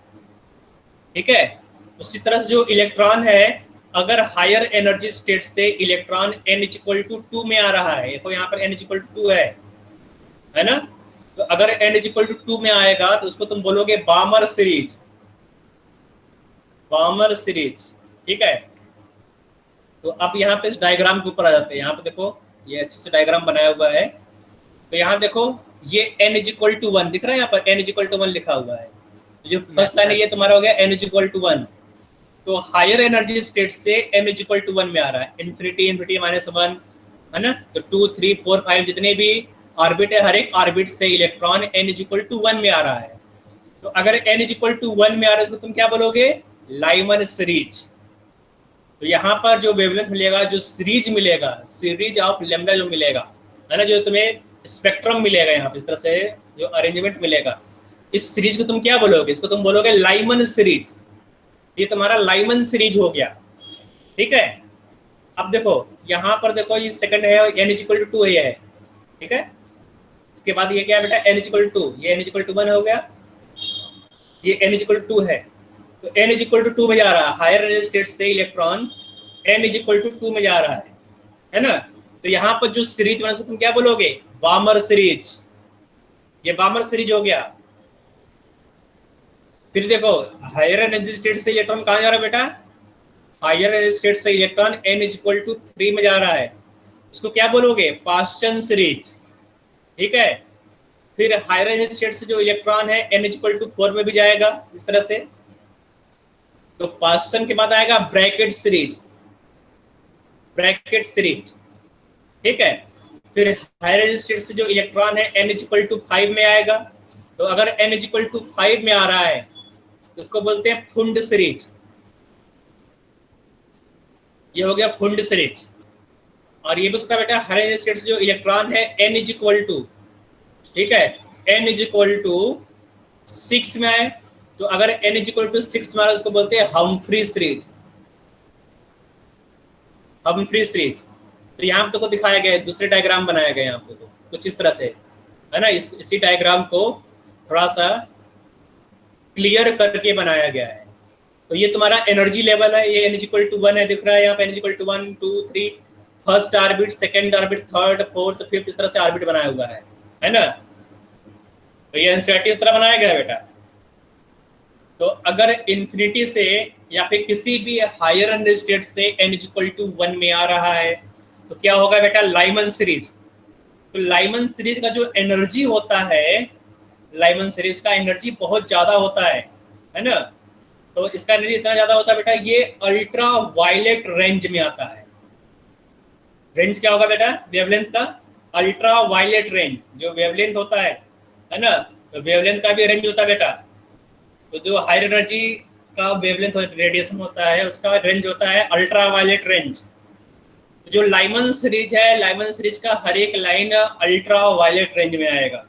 ठीक है, उसी तरह से जो इलेक्ट्रॉन है, अगर हायर एनर्जी स्टेट से electron n is equal to 2 में आ रहा है, देखो यहाँ पर n इज इक्वल टू 2 है ना। तो अगर n इज इक्वल टू 2 में आएगा तो उसको तुम बोलोगे बामर सीरीज। बामर सीरीज। ठीक है, तो अब यहाँ पे इस डायग्राम के ऊपर आ जाते हैं। यहाँ पे देखो ये अच्छे से डायग्राम बनाया हुआ है। तो यहाँ देखो ये n इज इक्वल टू 1 दिख रहा है, यहाँ पर n इज इक्वल टू 1 लिखा हुआ है। तो जो फर्स्ट लाइन है ये तुम्हारा हो गया n इज इक्वल टू 1। तो हायर एनर्जी स्टेट से n इज इक्वल टू 1 में आ रहा है। इन्फिनिटी -1 है ना। तो 2 3 4 5 जितने भी ऑर्बिट है, हर एक ऑर्बिट से electron n is equal to 1 में आ रहा है। तो अगर n इज इक्वल टू 1 में आ रहा है उसको तुम क्या बोलोगे? Lyman series. तो यहाँ पर जो वेवलेंथ मिलेगा, जो सीरीज मिलेगा, सीरीज ऑफ लैम्डा जो मिलेगा, है ना, जो तुम्हें स्पेक्ट्रम मिलेगा यहाँ पे इस तरह से जो अरेंजमेंट मिलेगा, इस सीरीज को तुम क्या बोलोगे? इसको तुम बोलोगे लाइमन सीरीज। ये तुम्हारा लाइमन सीरीज हो गया। ठीक है, अब देखो यहाँ पर देखो ये सेकंड है, n इज इक्वल टू 2 है। ठीक है, इसके बाद ये क्या है बेटा? n इज इक्वल टू, ये n इज इक्वल टू 1 हो गया, ये n इज इक्वल टू 2 है। तो n इज इक्वल टू 2 में जा रहा है, हायर एनर्जी स्टेट से electron n is equal to 2 में जा रहा है ना। तो यहाँ पर जो सीरीज बना तुम क्या बोलोगे? Balmer series. ये बामर सीरीज हो गया। फिर देखो हायर एनर्जी स्टेट से इलेक्ट्रॉन कहाँ जा रहा है बेटा? हायर एनर्जी स्टेट से electron n is equal to 3 में जा रहा है, इसको क्या बोलोगे? Paschen series. ठीक है, फिर हायर एनर्जी स्टेट से जो इलेक्ट्रॉन है n इज इक्वल टू 4 में भी जाएगा इस तरह से। तो पास्चन के बाद आएगा ब्रैकेट सीरीज। Brackett series. ठीक है, फिर हायर एनर्जी स्टेट से जो इलेक्ट्रॉन है n इज इक्वल टू 5 में आएगा। तो अगर n इज इक्वल टू 5 में आ रहा है तो उसको बोलते हैं फुंड सीरीज। ये हो गया फुंड सीरीज। और ये भी उसका बेटा हायर एनर्जी स्टेट से जो इलेक्ट्रॉन है n इज इक्वल टू, ठीक है, n इज इक्वल टू 6 में आए तो अगर n इक्वल टू 6 मारा उसको बोलते हैं हम्फ्री सीरीज। हम्फ्री सीरीज तो यहाँ पे तो दिखाया गया है, दूसरे डायग्राम बनाया गया है यहाँ पे तो कुछ इस तरह से है ना। इसी डायग्राम को थोड़ा सा क्लियर करके बनाया गया है। तो ये तुम्हारा एनर्जी लेवल है, ये n इक्वल टू 1 है, दिख रहा है यहाँ पे n equal to 1 2 3 first orbit, second orbit, third, fourth, fifth, इस तरह से ऑर्बिट बनाया हुआ है ना। तो ये एनसीईआरटी इस तरह बनाया गया है बेटा। तो अगर इन्फिनिटी से या फिर किसी भी हायर एनर्जी स्टेट से n इक्वल टू 1 में आ रहा है तो क्या होगा बेटा, लाइमन सीरीज। तो लाइमन सीरीज का जो एनर्जी होता है, लाइमन सीरीज का एनर्जी बहुत ज्यादा होता है ना। तो इसका एनर्जी इतना ज्यादा होता है बेटा, ये अल्ट्रा वायलेट रेंज में आता है। रेंज क्या होगा बेटा, वेवलेंथ का, अल्ट्रा वायलेट रेंज जो वेवलेंथ होता है ना। तो वेवलेंथ का भी रेंज होता है बेटा। तो जो हायर एनर्जी का वेवलेंथ रेडिएशन होता है उसका रेंज होता है अल्ट्रा वायलेट रेंज। जो लाइमन सीरीज है, लाइमन सीरीज का हर एक लाइन अल्ट्रा वायलेट रेंज में आएगा।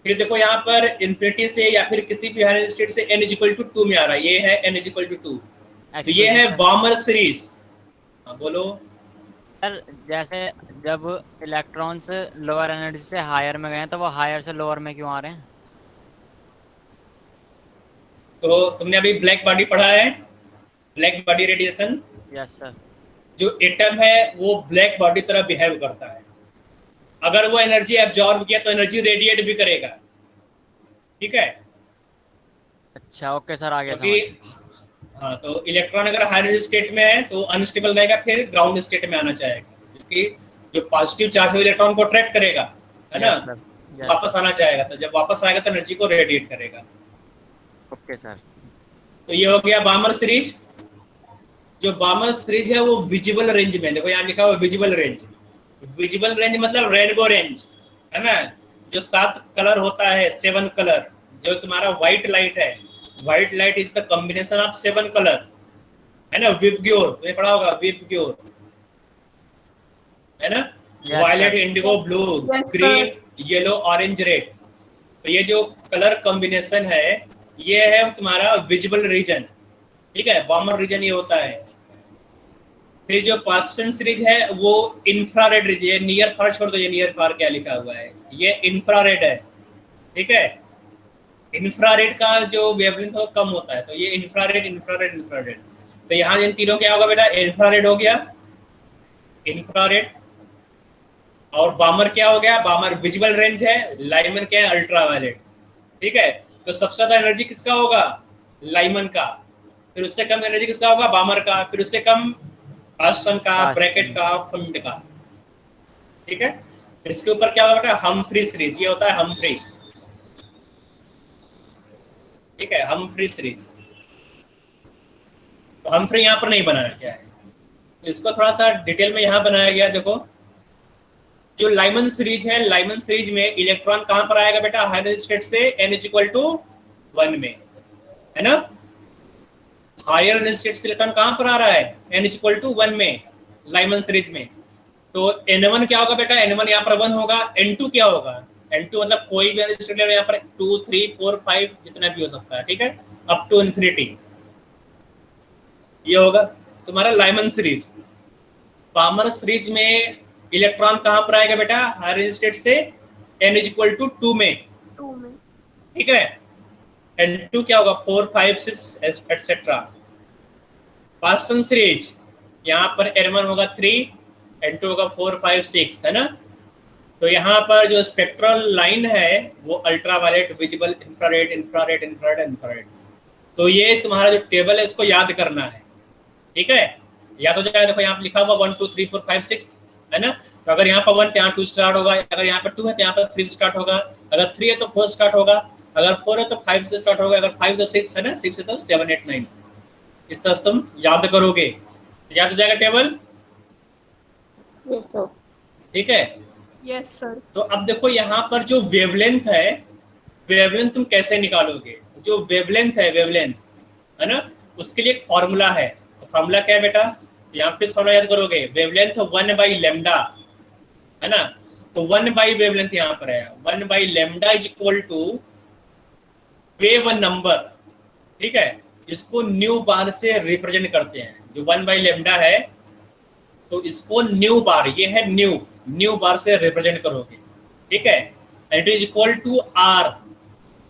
फिर देखो यहाँ पर इन्फिनिटी से या फिर किसी भी हायर स्टेट से n इक्वल टू 2 में आ रहा है, ये है n इक्वल टू 2। तो ये है बामर सीरीज। हाँ बोलो सर। जैसे जब इलेक्ट्रॉन्स लोअर एनर्जी से हायर में गए हैं तो वो हायर से लोअर में क्यों आ रहे हैं? तो तुमने अभी ब्लैक बॉडी पढ़ा है, black body radiation. Yes sir. जो एटम है वो ब्लैक बॉडी तरह बिहेव करता है। अगर वो एनर्जी एब्जॉर्ब किया तो एनर्जी रेडिएट भी करेगा, ठीक है। अच्छा ओके सर, आगे क्योंकि हाँ, तो इलेक्ट्रॉन अगर हायर स्टेट में है तो अनस्टेबल रहेगा, फिर ग्राउंड स्टेट में आना चाहेगा, क्योंकि जो पॉजिटिव चार्ज है इलेक्ट्रॉन को अट्रैक्ट करेगा, है ना। वापस आना चाहेगा, तो जब वापस आएगा तो एनर्जी को रेडिएट करेगा। Okay sir. तो ये हो गया बामर सीरीज। जो बामर सीरीज है वो विजिबल रेंज में, देखो यहाँ लिखा हुआ विजिबल रेंज। विजिबल रेंज मतलब रेनबो रेंज, है ना। जो 7 कलर होता है, 7 कलर, जो तुम्हारा व्हाइट लाइट है, white light is the combination of 7 colour, है ना। विबग्योर तुमने पढ़ा होगा, विबग्योर, है ना। Violet, indigo, blue, green, yellow, orange, red. तो ये जो कलर कॉम्बिनेशन है ये है तुम्हारा विजिबल रीजन, ठीक है। बामर रीजन ये होता है। फिर जो पास्सन सीरीज है वो इंफ्रारेड रीजन, ये नियर फार छोड़ दो, ये नियर फार क्या लिखा हुआ है, ये इंफ्रारेड है, ठीक है। इंफ्रारेड का जो वेवलेंथ है वो कम होता है, तो ये इंफ्रारेड, इंफ्रारेड, इंफ्रारेड। तो यहाँ इन तीनों क्या होगा बेटा, इंफ्रारेड हो गया, इंफ्रारेड। और बामर क्या हो गया, बामर विजिबल रेंज है, लाइमन क्या है, अल्ट्रावायलेट, ठीक है। तो सबसे ज्यादा एनर्जी किसका होगा, लाइमन का। फिर उससे कम एनर्जी किसका होगा, बामर का। फिर उससे कम पास्सन का, ब्रैकेट का, फंड का, ठीक है। इसके ऊपर क्या होगा बेटा, हम्फ्री सीरीज, ये होता है हम्फ्री, ठीक है, हम्फ्री सीरीज। तो हम्फ्री यहाँ पर नहीं बनाया गया है, तो इसको थोड़ा सा डिटेल में यहाँ बनाया गया। देखो जो लाइमन सीरीज है, लाइमन सीरीज में इलेक्ट्रॉन कहां पर आएगा बेटा, हायर स्टेट से n इक्वल टू 1 में, है ना। हायर स्टेट से इलेक्ट्रॉन कहां पर आ रहा है, n इक्वल टू 1 में, लाइमन सीरीज में। तो n1 क्या होगा बेटा, n1 यहाँ पर 1 होगा। n2 क्या होगा, n2 मतलब कोई भी स्टेट लेवल यहाँ पर 2 3 4 5 जितना भी हो सकता है, ठीक है, अप टू इन्फिनिटी। ये होगा तुम्हारा लाइमन सीरीज। बामर सीरीज में इलेक्ट्रॉन कहां पर आएगा बेटा, हायर स्टेट से n इक्वल टू 2 में, ठीक है। n2 क्या होगा, 4 5 6 एटसेट्रा। पास्सन सीरीज यहाँ पर n1 होगा 3, n2 होगा 4 5 6, है ना। तो यहाँ पर जो स्पेक्ट्रल लाइन है वो ultraviolet, visible, infrared, infrared, infrared, infrared. तो ये तुम्हारा जो टेबल है इसको याद करना है, ठीक है। याद हो जाएगा, देखो यहाँ पर लिखा हुआ 1 2 3 4 5 6, है ना। तो अगर यहाँ पर 1 तो यहाँ 2 स्टार्ट होगा, अगर यहाँ पर 2 है तो यहाँ पर 3 स्टार्ट होगा, अगर 3 है तो 4 स्टार्ट होगा, अगर 4 है तो 5 से स्टार्ट होगा, अगर 5 तो 6 है ना, 6 है तो 7 8 9। इस तरह से तुम याद करोगे, याद हो जाएगा टेबल, ठीक है। Yes sir. तो अब देखो यहाँ पर जो वेवलेंथ है, वेवलेंथ तुम कैसे निकालोगे। जो वेवलेंथ है, वेवलेंथ, है ना, उसके लिए एक फॉर्मूला है। तो फॉर्मूला क्या है बेटा, यहाँ पे फॉर्मूला याद करोगे, वेवलेंथ 1/λ, है ना। तो 1 बाई वेवलेंथ यहाँ पर है, 1/λ is equal to wave number, ठीक है, इसको न्यू बार से रिप्रेजेंट करते हैं। जो 1/λ है तो इसको न्यू बार, ये है न्यू बार से रिप्रेजेंट करोगे, ठीक है। It is equal to R,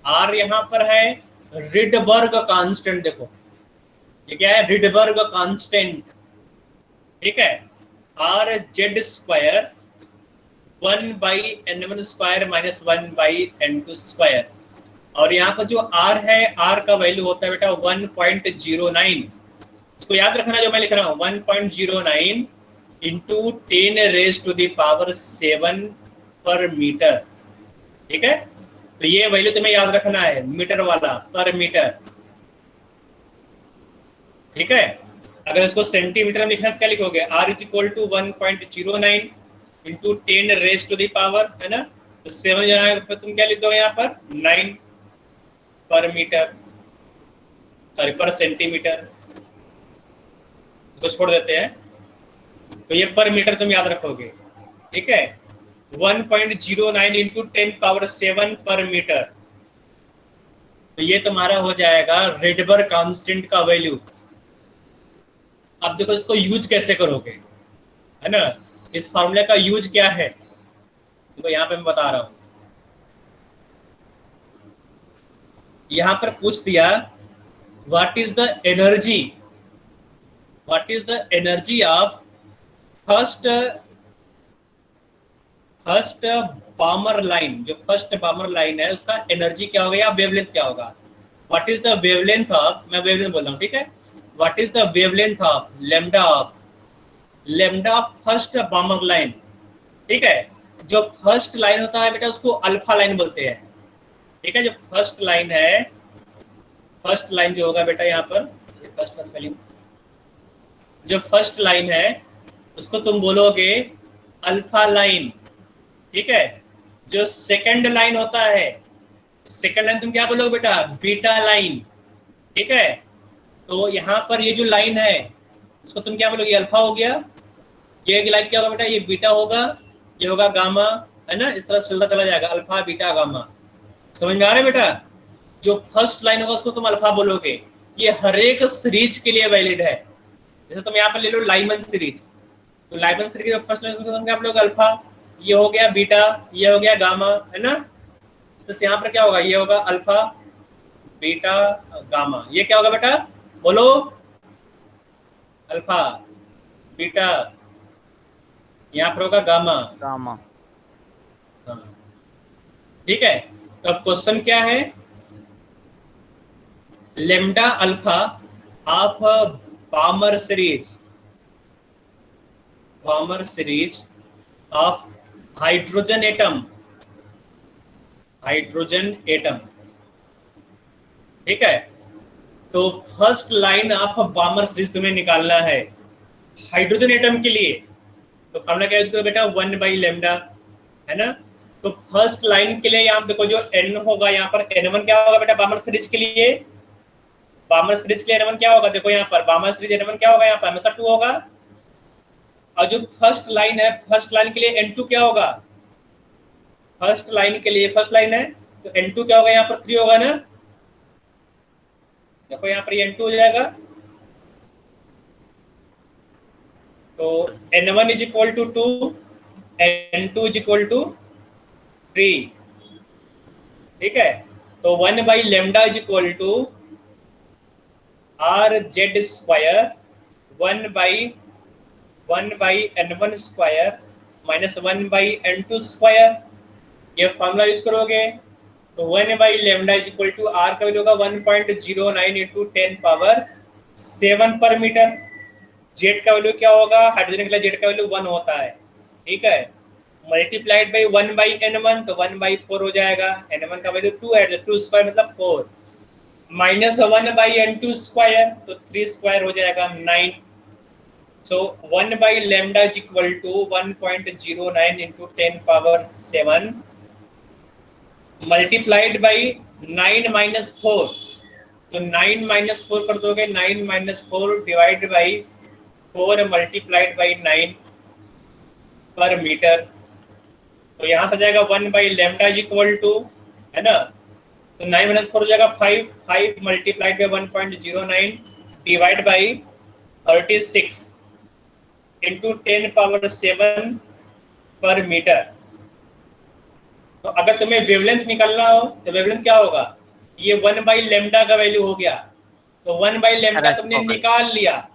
R यहां पर है रिडबर्ग कांस्टेंट, देखो ये क्या है, रिडबर्ग कांस्टेंट, ठीक है। Are Z square 1/n1 square minus 1/n2 square, और यहाँ पर जो r है, r का वैल्यू होता है बेटा 1.09। इसको याद रखना जो मैं लिख रहा हूँ, 1.09 इंटू 10⁻⁷ पर मीटर, ठीक है। तो ये वैल्यू तुम्हें याद रखना है, मीटर वाला, पर मीटर, ठीक है। अगर इसको सेंटीमीटर में लिखना क्या लिखोगे, r is equal to 1.09 into 10⁻⁷, है ना। तो 7 यहाँ पर तुम क्या लिख दोगे, यहाँ पर 9 पर मीटर, सॉरी पर सेंटीमीटर, तो छोड़ देते हैं। तो ये पर मीटर तुम याद रखोगे, ठीक है। 1.09 इंटू 10⁻⁷ पर मीटर, तो ये तुम्हारा हो जाएगा रिडबर्ग कांस्टेंट का वैल्यू। अब देखो इसको यूज कैसे करोगे, है ना। इस फॉर्मूले का यूज क्या है, तो यहाँ पे मैं बता रहा हूं। यहां पर पूछ दिया what is the energy of first बामर line, जो फर्स्ट बामर लाइन है उसका एनर्जी क्या होगा या वेवलेंथ क्या होगा। What is the wavelength of, मैं वेवलेंथ बोल रहा हूँ, ठीक है। What is the wavelength of lambda of first बामर line, ठीक है। जो फर्स्ट लाइन होता है बेटा उसको अल्फा लाइन बोलते हैं, ठीक है। जो फर्स्ट लाइन है, फर्स्ट लाइन जो होगा बेटा यहाँ पर फर्स्ट स्पेलिंग, जो फर्स्ट लाइन है उसको तुम बोलोगे अल्फा लाइन, ठीक है। जो सेकंड लाइन होता है, सेकंड लाइन तुम क्या बोलोगे बेटा, बीटा लाइन, ठीक है। तो यहाँ पर ये जो लाइन है इसको तुम क्या बोलोगे, अल्फा हो गया। ये लाइन क्या होगा बेटा, ये बीटा होगा, ये होगा गामा, है ना। इस तरह चलता चला जाएगा, अल्फा बीटा गामा, समझ में आ रहा है बेटा। जो फर्स्ट लाइन होगा उसको तुम अल्फा बोलोगे। ये हर एक सीरीज के लिए वैलिड है। जैसे तुम यहाँ पर ले लो लाइमन सीरीज, तो लाइमन सीरीज फर्स्ट लाइन तुम क्या बोलोगे, अल्फा, ये हो गया बीटा, ये हो गया गामा, है ना। तो यहाँ पर क्या होगा, ये होगा अल्फा बीटा गामा। ये क्या होगा बेटा, बोलो, अल्फा बीटा, यहाँ पर होगा गामा, हाँ, ठीक है। तो अब क्वेश्चन क्या है, lambda alpha of बामर series of hydrogen atom, ठीक है। तो फर्स्ट लाइन ऑफ बामर सीरीज तुम्हें निकालना है हाइड्रोजन एटम के लिए। तो फॉर्मूला क्या यूज करो बेटा, 1/λ, है ना। तो फर्स्ट लाइन के लिए यहाँ देखो जो n होगा, यहाँ पर n1 क्या होगा बेटा, बामर सीरीज के लिए, बामर सीरीज के लिए n1 क्या होगा, देखो यहाँ पर बामर सीरीज n1 क्या होगा, यहाँ पर हमेशा 2 होगा। और जो फर्स्ट लाइन है, फर्स्ट लाइन के लिए n2 क्या होगा, फर्स्ट लाइन के लिए, फर्स्ट लाइन है तो n2 क्या होगा, यहाँ पर 3 होगा ना। देखो यहाँ पर ये n2 हो जाएगा। तो n1 is equal to 2, n2 is equal to 3, ठीक है। तो 1/λ is equal to R Z square 1/n1 square minus 1/n2 square. ये फॉर्मूला यूज करोगे तो 1/λ इज इक्वल टू आर का वैल्यू होगा 1.09 इंटू 10⁻⁷ पर मीटर। जेड का वैल्यू क्या होगा, हाइड्रोजन के लिए जेड का वैल्यू 1 होता है, ठीक है। मल्टीप्लाइड बाई 1/n1 तो 1/4 हो जाएगा। n1 का वैल्यू 2 है, 2 स्क्वायर मतलब 4, माइनस 1/n2 स्क्वायर तो 3 स्क्वायर हो जाएगा 9। So 1/λ is equal to 1.09 into 10⁻⁷ multiplied by 9 minus 4, तो 9 माइनस 4 कर दोगे, 9 minus 4 divide by 4 multiplied by 9 पर मीटर। तो यहाँ से जाएगा 1/λ इज इक्वल टू, है ना, तो 9 माइनस 4 हो जाएगा 5, 5 multiplied by 1.09 divide by 36 into 10 power 7 पर मीटर। तो अगर तुम्हें वेवलेंथ निकालना हो तो वेवलेंथ क्या होगा, ये 1 बाई लेमडा का वैल्यू हो गया, तो 1 बाई लेमडा तुमने निकाल लिया,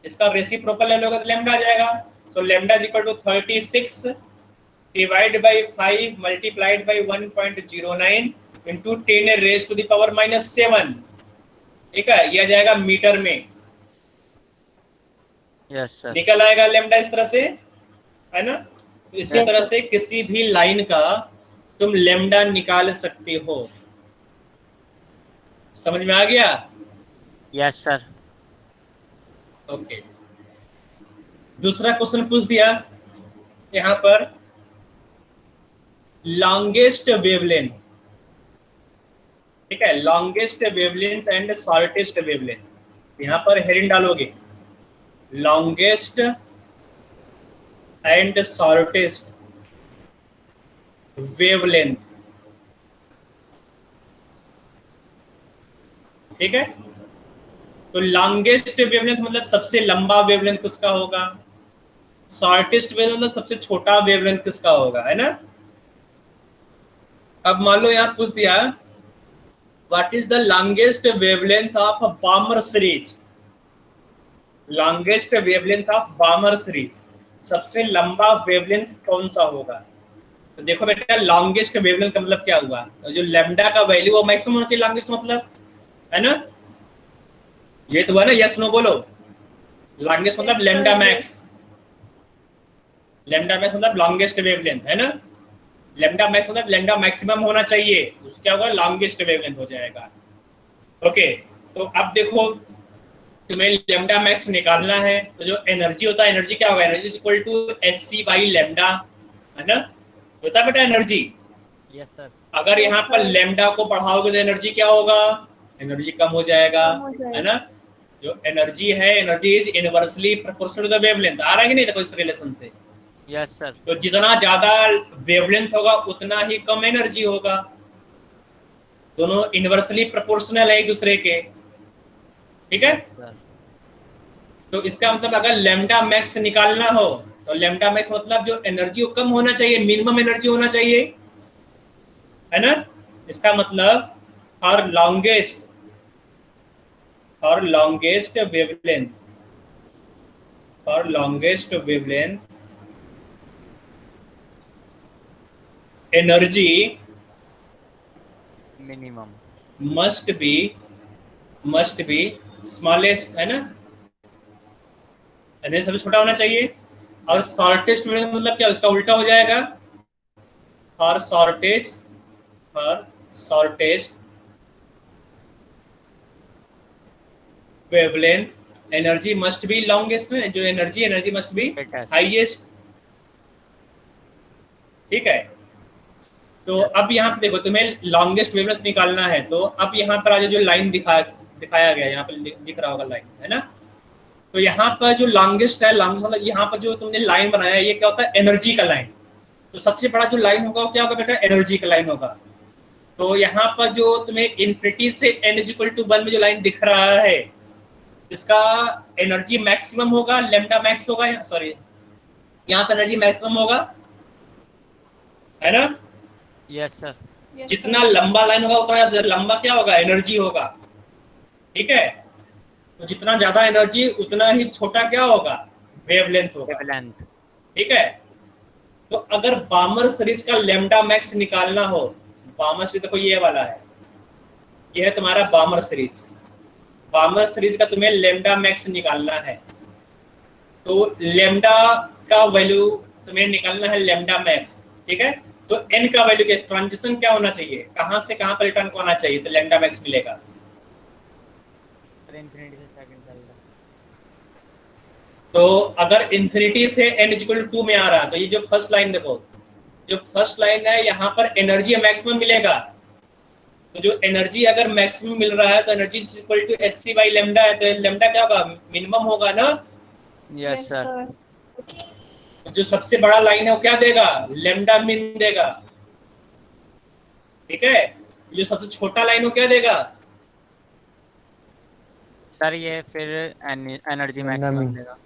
इसका रेसिप्रोकल ले लोगे तो लेमडा आ जाएगा। So lambda is equal to 36 divide by 5 multiplied by 1.09 into 10 raise to the power -7, ठीक है, यह जाएगा मीटर में। Yes sir. निकल आएगा लेमडा इस तरह से, है ना। तो इसी तरह से किसी भी लाइन का तुम लेमडा निकाल सकते हो। समझ में आ गया? Yes sir. ओके, दूसरा क्वेश्चन पूछ दिया यहां पर, लॉन्गेस्ट वेवलेंथ, ठीक है, longest wavelength and shortest wavelength. यहां पर हेडिंग डालोगे लॉन्गेस्ट एंड शॉर्टेस्ट वेवलेंथ, ठीक है। तो लॉन्गेस्ट वेवलेंथ मतलब सबसे लंबा वेवलेंथ किसका होगा, शॉर्टेस्ट वेवलेंथ मतलब सबसे छोटा वेवलेंथ किसका होगा, है ना। अब मान लो यहां पूछ दिया what is the longest wavelength of बामर series, longest wavelength of बामर series, सबसे लंबा वेवलेंथ कौन सा होगा। तो देखो बेटा, लॉन्गेस्ट वेवलेंथ का मतलब क्या हुआ, तो जो लैम्डा का वैल्यू वो मैक्सिमम होना चाहिए, लॉन्गेस्ट मतलब, है ना। ये तो हुआ ना, यस नो बोलो। लॉन्गेस्ट मतलब लैम्डा मैक्स, लैम्डा मैक्स मतलब लॉन्गेस्ट वेवलेंथ, है ना। लैम्डा मैक्स मतलब लैम्डा मैक्सिमम होना चाहिए, उसका क्या होगा, लॉन्गेस्ट वेवलेंथ हो जाएगा। ओके, तो अब देखो तुम्हें लैम्डा मैक्स निकालना है, तो जो एनर्जी होता है, एनर्जी क्या होगा, energy equal to hc by lambda, है ना, होता है बेटा एनर्जी। Yes sir. अगर यहाँ पर लैम्डा को बढ़ाओगे तो एनर्जी क्या होगा, एनर्जी कम हो जाएगा, है ना। जो एनर्जी है, energy is inversely proportional to the wavelength. आ रहा है कि नहीं देखो इस रिलेशन से। Yes sir. तो जितना ज्यादा वेवलेंथ होगा उतना ही कम एनर्जी होगा, दोनों इनवर्सली प्रोपोर्शनल है एक दूसरे के, ठीक है। तो इसका मतलब अगर लैम्डा मैक्स निकालना हो तो लैम्डा मैक्स मतलब जो एनर्जी कम होना चाहिए, मिनिमम एनर्जी होना चाहिए, है ना। इसका मतलब for longest wavelength, for longest wavelength energy minimum must be smallest, है ना, एनर्जी सबसे छोटा होना चाहिए। और शॉर्टेस्ट मतलब क्या, उसका उल्टा हो जाएगा, for shortest wavelength energy must be longest में, जो एनर्जी मस्ट बी हाईएस्ट, ठीक है। तो अब यहाँ पे देखो तुम्हें लॉन्गेस्ट वेवलेंथ निकालना है, तो अब यहाँ पर आज जो लाइन दिखाया गया, यहाँ पर दिख रहा होगा लाइन, है ना। तो यहाँ पर जो लॉन्गेस्ट है, लॉन्गेस्ट मतलब यहाँ पर जो तुमने लाइन बनाया है, ये क्या होता है, एनर्जी का लाइन। तो सबसे बड़ा जो लाइन होगा वो क्या होगा बेटा, एनर्जी का लाइन होगा। तो यहाँ पर जो तुम्हें इन्फिनिटी से n इक्वल टू 1 में जो लाइन दिख रहा है, इसका एनर्जी मैक्सिमम होगा, लैम्डा मैक्स होगा, सॉरी यहाँ पर एनर्जी मैक्सिमम होगा, है ना। Yes sir. जितना लंबा लाइन होगा उतना लंबा क्या होगा, एनर्जी होगा, ठीक है। तो जितना ज्यादा एनर्जी उतना ही छोटा क्या होगा, वेवलेंथ होगा, वेवलेंथ, ठीक है। तो अगर बामर सीरीज का लैम्डा मैक्स निकालना हो, बामर सीरीज देखो ये वाला है, ये है तुम्हारा बामर सीरीज, बामर सीरीज का तुम्हें लैम्डा मैक्स निकालना है। तो लैम्डा का वैल्यू तुम्हें निकालना है, लैम्डा मैक्स, ठीक है। तो n का वैल्यू के ट्रांजिशन क्या होना चाहिए, कहां से कहां पर रिटर्न को आना चाहिए, तो लैम्डा मैक्स मिलेगा। इन्फिनिटी से सेकंड चल रहा है। तो अगर इंफिनिटी से n इक्वल टू 2 में आ रहा है, तो ये जो फर्स्ट लाइन देखो, जो फर्स्ट लाइन है यहाँ पर एनर्जी मैक्सिमम मिलेगा। तो जो एनर्जी अगर मैक्सिमम मिल रहा है तो energy equal to hc by lambda है, तो लैम्डा क्या होगा, मिनिमम होगा ना। Yes sir. जो सबसे बड़ा लाइन है वो क्या देगा, लैम्डा मिन देगा, ठीक है। जो सबसे छोटा लाइन वो क्या देगा? सर ये फिर एनर्जी मैक्सिमम देगा।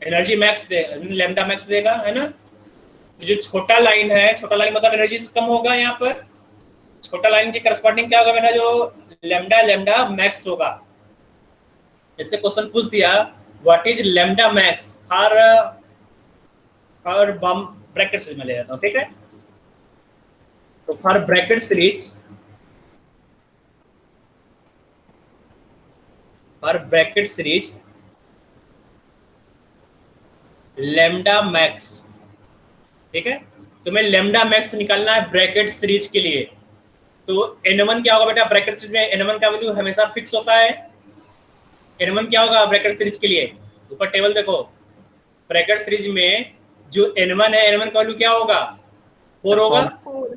एनर्जी मैक्स दे, लेमडा मैक्स देगा, है ना। तो जो छोटा लाइन है, छोटा लाइन मतलब एनर्जी से कम होगा। यहाँ पर छोटा लाइन के करस्पॉन्डिंग क्या होगा बेटा? जो लेमडा मैक्स होगा। जैसे क्वेश्चन पूछ दिया what is lambda max for bomb Brackett series में ले जाता हूँ, ठीक है। तो for Brackett series, lambda max, ठीक है। तुम्हें लेमडा मैक्स निकालना है ब्रैकेट सीरीज के लिए। तो n1 क्या होगा बेटा? ब्रैकेट सीरीज में n1 का वैल्यू हमेशा फिक्स होता है। n1 क्या होगा ब्रैकेट सीरीज के लिए? ऊपर टेबल देखो, ब्रैकेट सीरीज में जो n1 है, n1 का वैल्यू क्या होगा? 4 होगा। 4।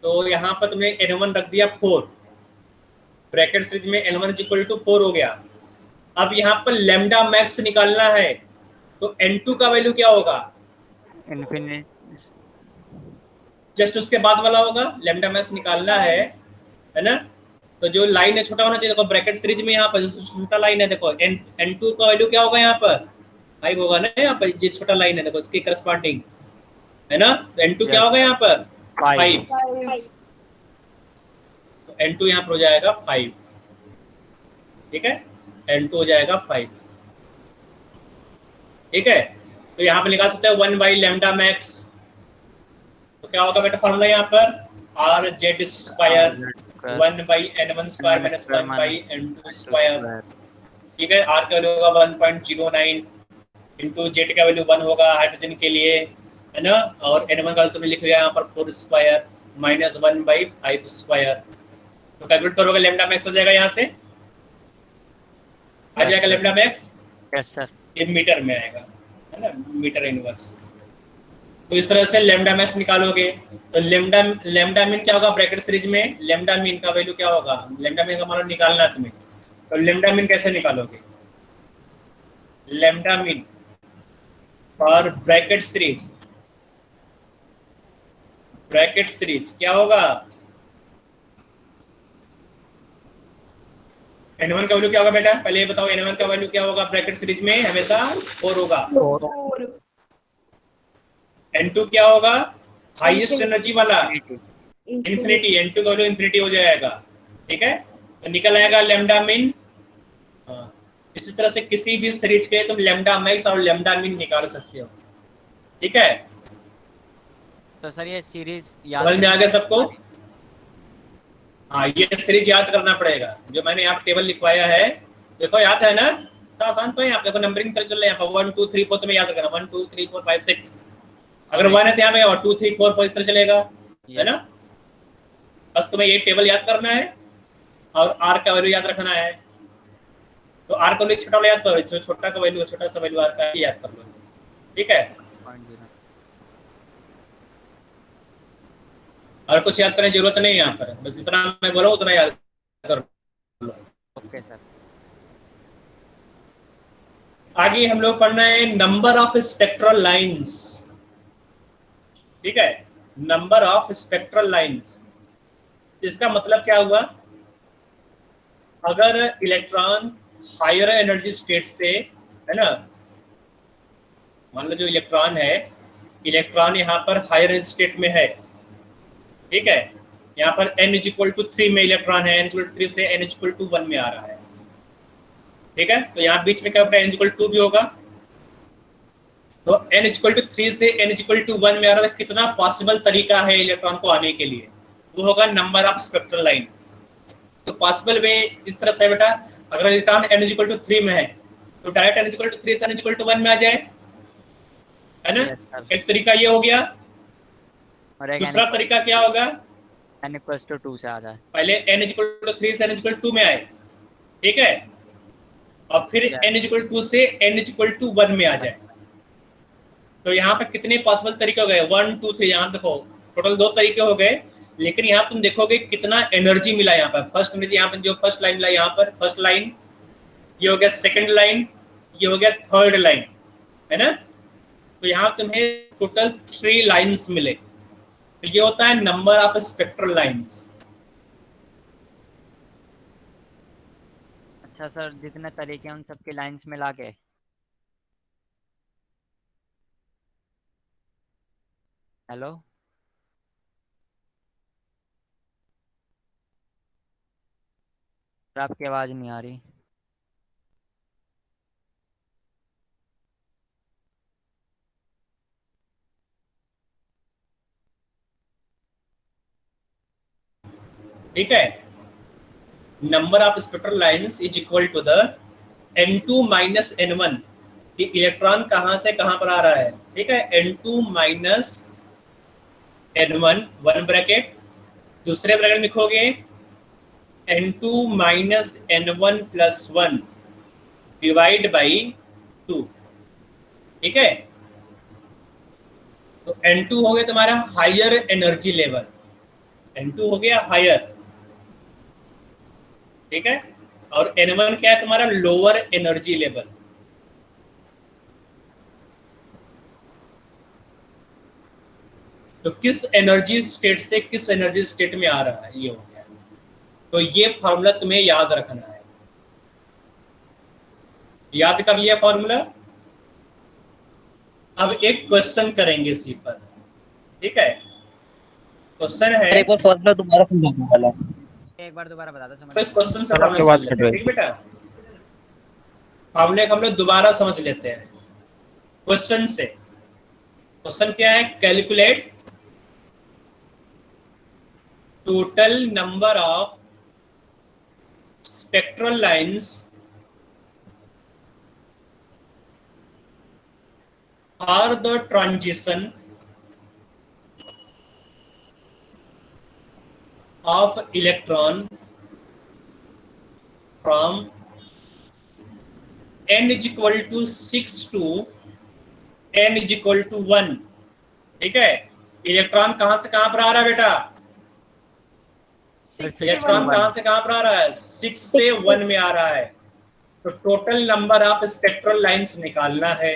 तो यहाँ पर तुमने n1 रख दिया 4, ब्रैकेट सीरीज में n1 इक्वल टू 4 हो गया। अब यहाँ पर लेमडा मैक्स निकालना है, तो n2 का वैल्यू क्या होगा? इनफिनिट। जस्ट उसके बाद वाला होगा। लेमडा मैक्स निकालना है ना। तो जो लाइन है छोटा होना चाहिए। देखो ब्रैकेट सीरीज में यहाँ पर जो छोटा लाइन है, देखो n2 का वैल्यू क्या होगा? यहाँ पर 5 होगा ना। यहाँ पर जो छोटा लाइन है देखो इसके करस्पॉन्डिंग, है ना। तो n2 क्या होगा? यहाँ पर 5। 5। तो n2 यहाँ पर हो जाएगा 5, ठीक है। n2 हो जाएगा 5, ठीक है। तो यहाँ पे निकाल सकते हैं 1 बाई लेमडा मैक्स। तो क्या होगा बेटा फॉर्मूला यहाँ पर? Are Z square 1 by n1 square minus 1 by n2 square, ठीक है। आर का वैल्यू होगा 1.09 इंटू जेड का वैल्यू 1 होगा हाइड्रोजन के लिए, है ना। और n1 का तुमने लिख लिया यहाँ पर 4 स्क्वायर माइनस 1 बाई 5 स्क्वायर। तो कैलकुलेट करोगे लेमडा मैक्स हो जाएगा, यहाँ से आ जाएगा लेमडा मैक्स। Yes sir. ये मीटर में आएगा, है ना, मीटर इनवर्स। तो इस तरह से लेमडा मैक्स निकालोगे। तो लेमडा मीन क्या होगा ब्रैकेट सीरीज में? लेमडा मीन का वैल्यू क्या होगा? लेमडा मीन का मान निकालना है तुम्हें। तो लेमडा मीन कैसे निकालोगे? Lambda mean for Brackett series क्या होगा? n1 का वैल्यू क्या होगा बेटा? पहले ये बताओ n1 का वैल्यू क्या होगा ब्रैकेट सीरीज में? हमेशा 4 होगा। 4। n2 क्या होगा? हाईएस्ट एनर्जी वाला, इन्फिनिटी। n2 का वैल्यू इन्फिनिटी हो जाएगा, ठीक है। तो निकल आएगा लेमडा मीन। इसी तरह से किसी भी सीरीज के तुम लेमडा मैक्स और लेमडा मीन निकाल सकते हो, ठीक है। तो सर ये सीरीज समझ में आ गया सबको? हाँ, ये सीरीज याद करना पड़ेगा। जो मैंने यहाँ टेबल लिखवाया है देखो, याद है ना। तो आसान तो है। आप देखो नंबरिंग चल रहा है यहाँ पर 1 2 3 4 तुम्हें याद करना 1 2 3 4 5 6। अगर 1 है तो यहाँ पे और 2 3 4 इस तरह चलेगा, है ना। बस तुम्हें ये टेबल याद करना है और आर का वैल्यू याद रखना है। तो आर का वैल्यू छोटा वाला याद करो, जो छोटा का वैल्यू छोटा सा वैल्यू आर का याद कर लो, ठीक है। और कुछ याद करने की जरूरत नहीं है यहाँ पर, बस इतना मैं बोला उतना याद कर लो। Okay sir. आगे हम लोग पढ़ना है नंबर ऑफ स्पेक्ट्रल लाइंस, ठीक है। नंबर ऑफ स्पेक्ट्रल लाइंस, इसका मतलब क्या हुआ? अगर इलेक्ट्रॉन हायर एनर्जी स्टेट से, है ना, मान लो जो इलेक्ट्रॉन है, इलेक्ट्रॉन यहाँ पर हायर स्टेट में है, ठीक है। यहाँ पर n इक्वल टू 3 में इलेक्ट्रॉन है, n इक्वल टू 3 से n इक्वल टू 1 में आ रहा है, ठीक है। तो यहाँ बीच में क्या होगा? n इक्वल टू 2 भी होगा। तो n इक्वल टू 3 से n इक्वल टू 1 में आ रहा है। कितना पॉसिबल तरीका है इलेक्ट्रॉन को आने के लिए? वो होगा नंबर ऑफ स्पेक्ट्रल लाइन। तो पॉसिबल वे इस तरह से बेटा, अगर इलेक्ट्रॉन n इक्वल टू 3 में है तो डायरेक्ट n इक्वल टू 3 से n इक्वल टू 1 में आ जाए, है ना। एक तरीका ये हो गया। दूसरा तरीका क्या होगा? n इक्वल्स टू 2 से आ जाए। पहले n इक्वल टू 3 से n इक्वल टू 2 में आए, ठीक है, और फिर n इक्वल टू से n इक्वल टू 1 में आ जाए। तो यहाँ पे कितने पॉसिबल तरीके हो गए? 1 2 3। यहाँ देखो टोटल 2 तरीके हो गए, लेकिन यहाँ तुम देखोगे कितना एनर्जी मिला यहाँ पर। फर्स्ट एनर्जी यहाँ पर जो फर्स्ट लाइन मिला, यहाँ पर फर्स्ट लाइन, ये हो गया सेकंड लाइन, ये हो गया थर्ड लाइन, है ना। तो यहाँ तुम्हें टोटल 3 लाइंस मिले, तो ये होता है नंबर ऑफ स्पेक्ट्रल लाइंस। अच्छा सर, जितने तरीके हैं उन सबके लाइंस मिला के। हेलो। सर आपकी आवाज नहीं आ रही। ठीक है, number of spectral lines is equal to the n2 minus n1। कि इलेक्ट्रॉन कहां से कहां पर आ रहा है। ठीक है, n2 minus n1 one bracket, दूसरे ब्रैकेट में लिखोगे n2 minus n1 plus 1 divide by 2। ठीक है, तो n2 हो गया तुम्हारा हायर एनर्जी लेवल, n2 हो गया हायर। ठीक है, और n1 क्या है तुम्हारा लोअर एनर्जी लेवल। तो किस एनर्जी स्टेट से किस एनर्जी स्टेट में आ रहा है, ये हो गया। तो ये फॉर्मूला तुम्हें याद रखना है। याद कर लिया फॉर्मूला। अब एक क्वेश्चन करेंगे इसी पर। ठीक है, क्वेश्चन है, एक बार फॉर्मूला दोबारा समझाने वाला। एक बार दोबारा बता दो समझ तो इस क्वेश्चन से सर, आपकी फॉर्मूला आवाज समझ कट लेते हैं। रही ठीक बेटा, फॉर्मूले को हम लोग दोबारा समझ लेते हैं क्वेश्चन से। क्वेश्चन क्या है, calculate total number of spectral lines for the transition of electron from n is equal to 6 to n is equal to 1। ठीक है, इलेक्ट्रॉन कहां से कहां पर आ रहा है बेटा, इलेक्ट्रॉन कहां से कहां पर आ रहा है, 6 से 1 में आ रहा है। तो total number of spectral lines निकालना है।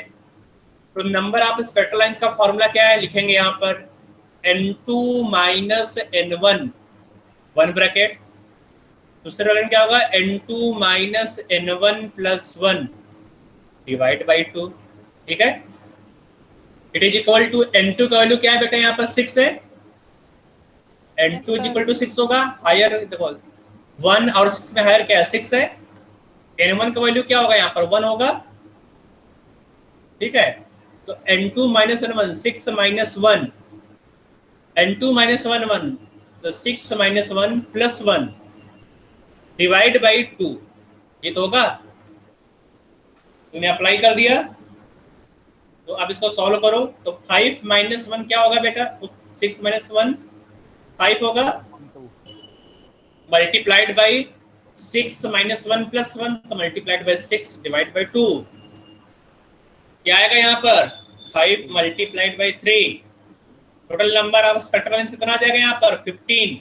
तो नंबर ऑफ स्पेक्ट्रल लाइंस का फॉर्मूला क्या है, लिखेंगे यहां पर n2 minus n1 one bracket, दूसरे ब्रैकेट क्या होगा n2 minus n1 plus 1 divide by 2। ठीक है, it is equal to n2 का वैल्यू क्या है बेटा, यहाँ पर 6 है, n2 इज इक्वल टू 6 होगा। हायर देखो 1 और 6 में हायर क्या है, 6 है। n1 का वैल्यू क्या होगा, यहाँ पर 1 होगा। ठीक है, तो n2 minus n1 6 minus 1, n2 minus 1 1, तो 6 माइनस 1 प्लस 1 डिवाइड बाई 2। ये तो होगा, तूने अप्लाई कर दिया। तो अब इसको सॉल्व करो। तो 5 माइनस 1 क्या होगा बेटा, 6 माइनस 1 5 होगा, मल्टीप्लाइड बाई 6 माइनस 1 प्लस 1, तो मल्टीप्लाइड बाई 6 डिवाइड बाई 2। क्या आएगा यहाँ पर 5 multiplied by 3। Total number of spectral lines कितना आ जाएगा यहाँ पर 15।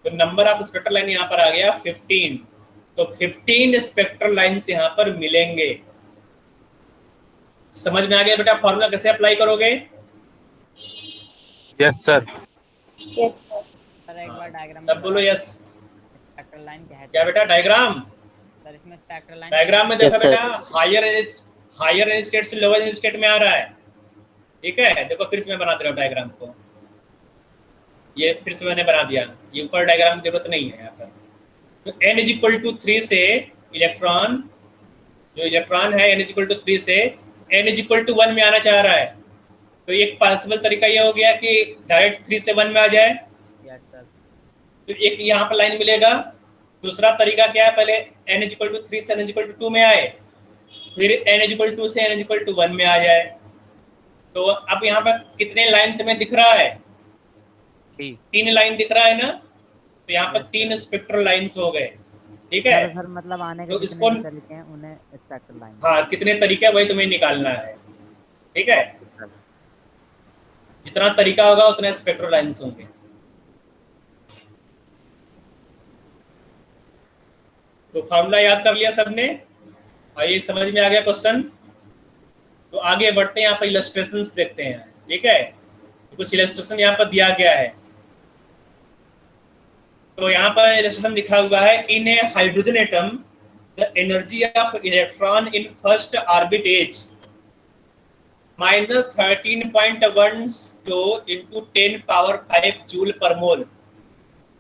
तो नंबर ऑफ स्पेक्ट्रल लाइन यहाँ पर आ गया 15। तो 15 स्पेक्ट्रल लाइंस यहाँ पर मिलेंगे। समझ में आ गया बेटा फॉर्मूला कैसे अप्लाई करोगे। Yes sir. सर एक बार डायग्राम सब बोलो यस। स्पेक्ट्रल लाइन क्या है, क्या बेटा डायग्राम, सर इसमें स्पेक्ट्रल लाइन डायग्राम में देखो बेटा हायर एनर्जी स्टेट से लोअर एनर्जी स्टेट में आ रहा है। ठीक है, देखो फिर से मैं बना दे रहा हूँ डायग्राम को, ये फिर से मैंने बना दिया, ये ऊपर डायग्राम की जरूरत नहीं है यहाँ पर। तो n इज इक्वल टू 3 से इलेक्ट्रॉन, जो इलेक्ट्रॉन है n इज इक्वल टू 3 से n इज इक्वल टू 1 में आना चाह रहा है। तो एक पॉसिबल तरीका ये हो गया कि डायरेक्ट 3 से 1 में आ जाए। Yes sir. तो एक यहाँ पर लाइन मिलेगा। दूसरा तरीका क्या है, पहले n इज इक्वल टू 3 से n इज इक्वल टू 2 में आए, फिर n इज इक्वल टू से n इज इक्वल टू 1 में आ जाए। तो अब यहाँ पर कितने लाइन तुम्हें दिख रहा है, 3 लाइन दिख रहा है ना। तो यहाँ पर 3 स्पेक्ट्रल लाइंस हो गए। ठीक है, सर मतलब आने के तो कितने इसको तरीके हैं, उन्हें स्पेक्ट्रल लाइन। हाँ कितने तरीके वही तुम्हें निकालना है। ठीक है, जितना तरीका होगा उतने स्पेक्ट्रल लाइंस होंगे। तो फॉर्मूला याद कर लिया सबने, आइए समझ में आ गया क्वेश्चन। तो आगे बढ़ते हैं, यहाँ पर इलस्ट्रेशंस देखते हैं। ठीक है, कुछ इलस्ट्रेशन यहाँ पर दिया गया है। तो यहाँ पर इलस्ट्रेशन लिखा हुआ है, in a hydrogen atom the energy of electron in first orbit is -13.12 into 10 power 5 joule per mole.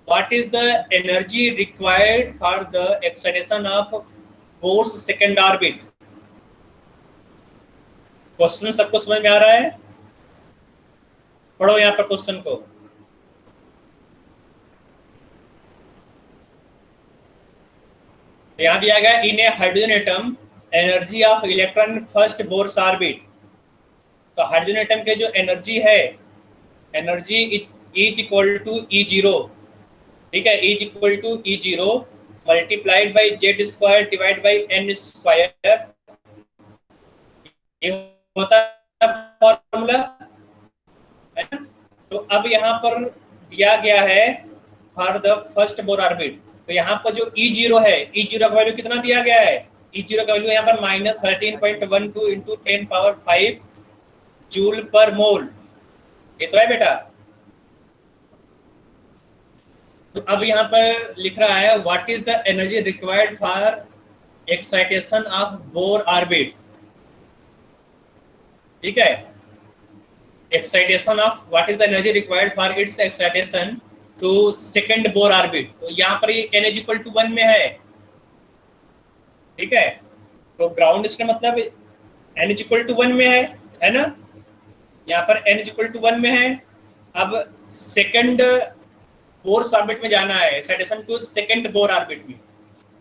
What is the energy required for the excitation of Bohr's second orbit? Question सबको समझ में आ रहा है? पढ़ो यहाँ पर क्वेश्चन को। यहाँ दिया गया in a hydrogen atom energy of electron first Bohr's orbit. तो हाइड्रोजन एटम के जो एनर्जी है, energy is equal to E0, ठीक है, is equal to E0 multiplied by Z square divide by n square, ये होता है फॉर्मूला, है ना। तो अब यहाँ पर दिया गया है for the first bore orbit, तो यहाँ पर जो E0 है, E0 का वैल्यू कितना दिया गया है? E0 का वैल्यू यहाँ पर -13.12 into 10 power 5 जूल पर मोल, ये तो है बेटा। तो अब यहाँ पर लिख रहा है what is the energy required for excitation of Bohr orbit, ठीक है। Excitation of what is the energy required for its excitation to second Bohr orbit. तो यहाँ पर ये n इक्वल टू 1 में है, ठीक है। तो ग्राउंड इसका मतलब n इक्वल टू 1 में है ना। यहाँ पर n इक्वल टू 1 में है। अब सेकंड बोर ऑर्बिट में जाना है, excitation to second Bohr orbit में,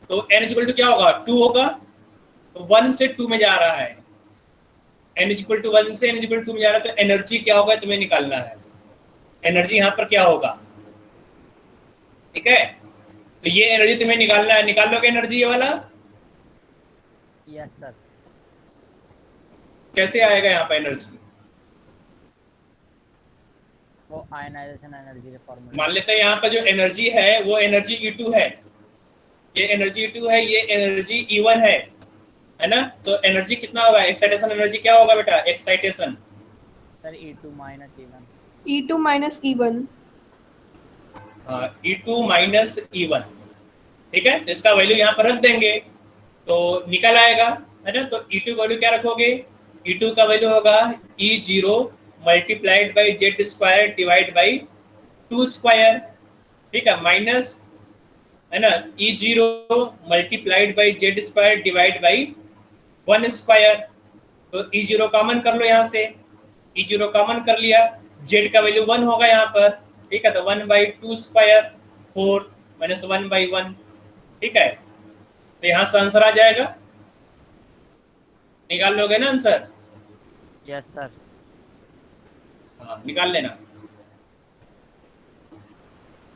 तो n इक्वल टू क्या होगा? 2 होगा। तो 1 से 2 में जा रहा है, n इक्वल टू 1 से n इक्वल टू में जा रहा है, तो एनर्जी क्या होगा तुम्हें निकालना है। एनर्जी यहाँ पर क्या होगा, ठीक है। तो ये एनर्जी तुम्हें निकालना है, निकाल लोगे एनर्जी ये वाला? Yes sir. कैसे आएगा यहाँ पर एनर्जी? वो आयनाइजेशन एनर्जी के फॉर्मूला। मान लेते हैं यहाँ पर जो एनर्जी है वो एनर्जी E2 है, ये एनर्जी E2 है, ये एनर्जी E1 है ना। तो एनर्जी कितना होगा? एक्साइटेशन एनर्जी क्या होगा बेटा? Excitation sir E2 minus E1। E2 minus E1. E2 minus E1, ठीक है। तो इसका वैल्यू यहाँ पर रख देंगे तो निकल आएगा, है ना। तो E2 वैल्यू क्या रखोगे? E2 का वैल्यू होगा E0 multiplied by Z square divide by 2 square, ठीक है, माइनस, है ना, E0 multiplied by Z square divide by 1 square. तो E0 कॉमन कर लो यहाँ से, E0 कॉमन कर लिया, जेड का वैल्यू 1 होगा यहाँ पर, ठीक है। तो 1/2 स्क्वायर 4 माइनस 1/1, ठीक है। तो यहाँ से आंसर आ जाएगा, निकाल लोगे ना आंसर? Yes sir. हाँ निकाल लेना।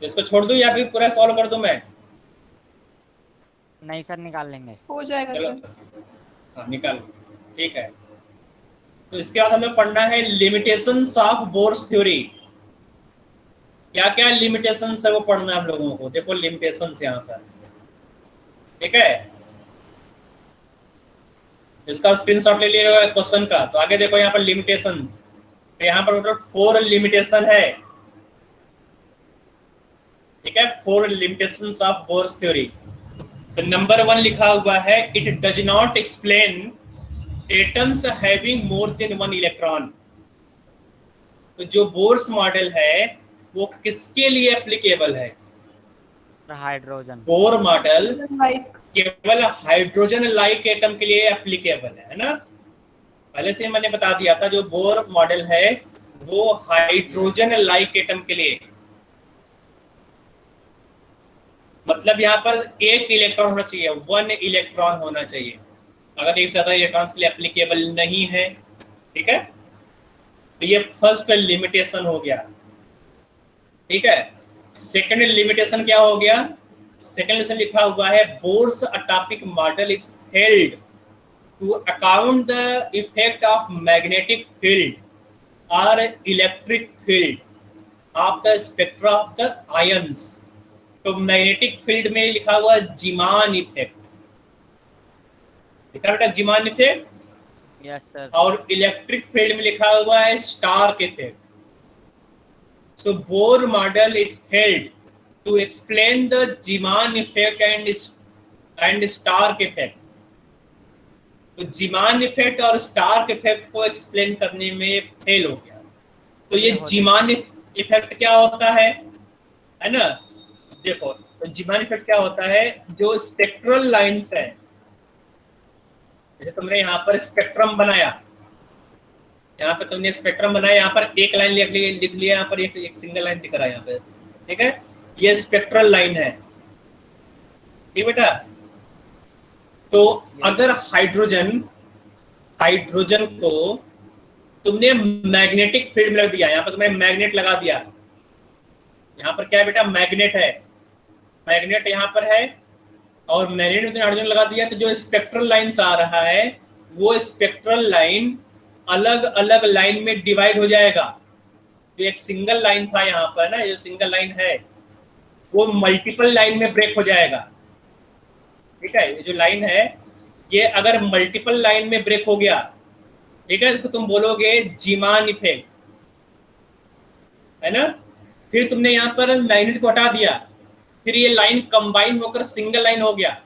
तो इसको छोड़ दूं या फिर पूरा सॉल्व कर दूं मैं? नहीं सर, निकाल लेंगे। हो जाएगा चलो, सर। हाँ निकाल, ठीक है। तो इसके बाद हमें पढ़ना है लिमिटेशंस ऑफ बोर्स थ्योरी। क्या क्या लिमिटेशंस है वो पढ़ना है हम लोगों को। देखो लिमिटेशंस यहाँ पर, ठीक है। इसका स्क्रीनशॉट ले लिएगा क्वेश्चन का। तो आगे देखो यहाँ पर लिमिटेशंस, तो यहाँ पर टोटल 4 लिमिटेशन है, ठीक है। 4 लिमिटेशंस ऑफ बोर्स थ्योरी। तो नंबर 1 लिखा हुआ है it does not explain atoms having more than 1 electron. तो जो बोर्स मॉडल है वो किसके लिए एप्लीकेबल है? हाइड्रोजन। बोर मॉडल Like केवल हाइड्रोजन लाइक एटम के लिए एप्लीकेबल है ना। पहले से मैंने बता दिया था जो बोर मॉडल है वो हाइड्रोजन लाइक एटम के लिए, मतलब यहाँ पर एक इलेक्ट्रॉन होना चाहिए, 1 इलेक्ट्रॉन होना चाहिए। अगर एक से ज्यादा इलेक्ट्रॉन के लिए एप्लीकेबल नहीं है, ठीक है। तो ये फर्स्ट लिमिटेशन हो गया, ठीक है। सेकंड लिमिटेशन क्या हो गया? सेकंड लिमिटेशन लिखा हुआ है Bohr's atomic model is failed to account the effect of magnetic field और electric field of the spectra of the ions. तो मैग्नेटिक फील्ड में लिखा हुआ जीमान इफेक्ट, लिखा बेटा जीमान इफेक्ट। Yes sir. और इलेक्ट्रिक फील्ड में लिखा हुआ है Stark effect. So Bohr model is held to explain the Zeeman effect and Stark effect. तो जीमान इफेक्ट और स्टार्क इफेक्ट को एक्सप्लेन करने में फेल हो गया। तो ये जीमान इफेक्ट क्या होता है ना? देखो, तो जीमान इफेक्ट क्या होता है, जो स्पेक्ट्रल लाइंस है, जैसे तुमने यहाँ पर स्पेक्ट्रम बनाया, यहाँ पे तुमने स्पेक्ट्रम बनाया, यहाँ पर एक लाइन लिख लिया, यहाँ पर एक सिंगल लाइन दिख रहा है यहाँ पे, ठीक है, ये स्पेक्ट्रल लाइन है, ठीक बेटा। तो अगर हाइड्रोजन को तुमने मैग्नेटिक फील्ड में रख दिया, यहाँ पर तुमने मैग्नेट लगा दिया, यहाँ पर क्या है बेटा, मैग्नेट है, मैग्नेट यहाँ पर है, और मैग्नेट में तुमने हाइड्रोजन लगा दिया, तो जो स्पेक्ट्रल लाइंस आ रहा है वो स्पेक्ट्रल लाइन अलग अलग लाइन में डिवाइड हो जाएगा। जो एक सिंगल लाइन था यहाँ पर ना, जो सिंगल लाइन है वो मल्टीपल लाइन में ब्रेक हो जाएगा, ठीक है। ये जो लाइन है ये अगर मल्टीपल लाइन में ब्रेक हो गया, ठीक है, इसको तुम बोलोगे जीमान इफेक्ट, है ना। फिर तुमने यहाँ पर मैग्नेट को हटा दिया, फिर ये लाइन कंबाइन होकर सिंगल लाइन हो गया।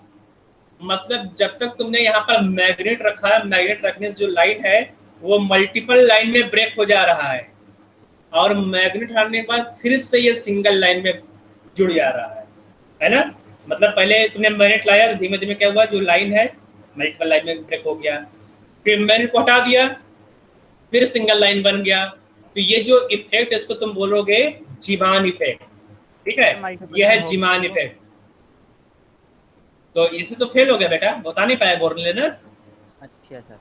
मतलब जब तक तुमने यहाँ पर मैग्नेट रखा, मैग्नेट रखने से जो लाइन है वो मल्टीपल लाइन में ब्रेक हो जा रहा है, और मैग्नेट हटाने के बाद फिर से ये सिंगल लाइन में जुड़ जा रहा है ना। मतलब पहले तुमने मैग्नेट लाया तो धीमे धीमे क्या हुआ, जो लाइन है मल्टीपल लाइन में ब्रेक हो गया, फिर मैग्नेट को हटा दिया, फिर सिंगल लाइन बन गया। तो ये जो इफेक्ट है इसको तुम बोलोगे जीमान इफेक्ट, ठीक है, ये है जीमान इफेक्ट। तो इसे तो फेल हो गया बेटा, बता नहीं पाया बोर्ड ने ना। अच्छा सर,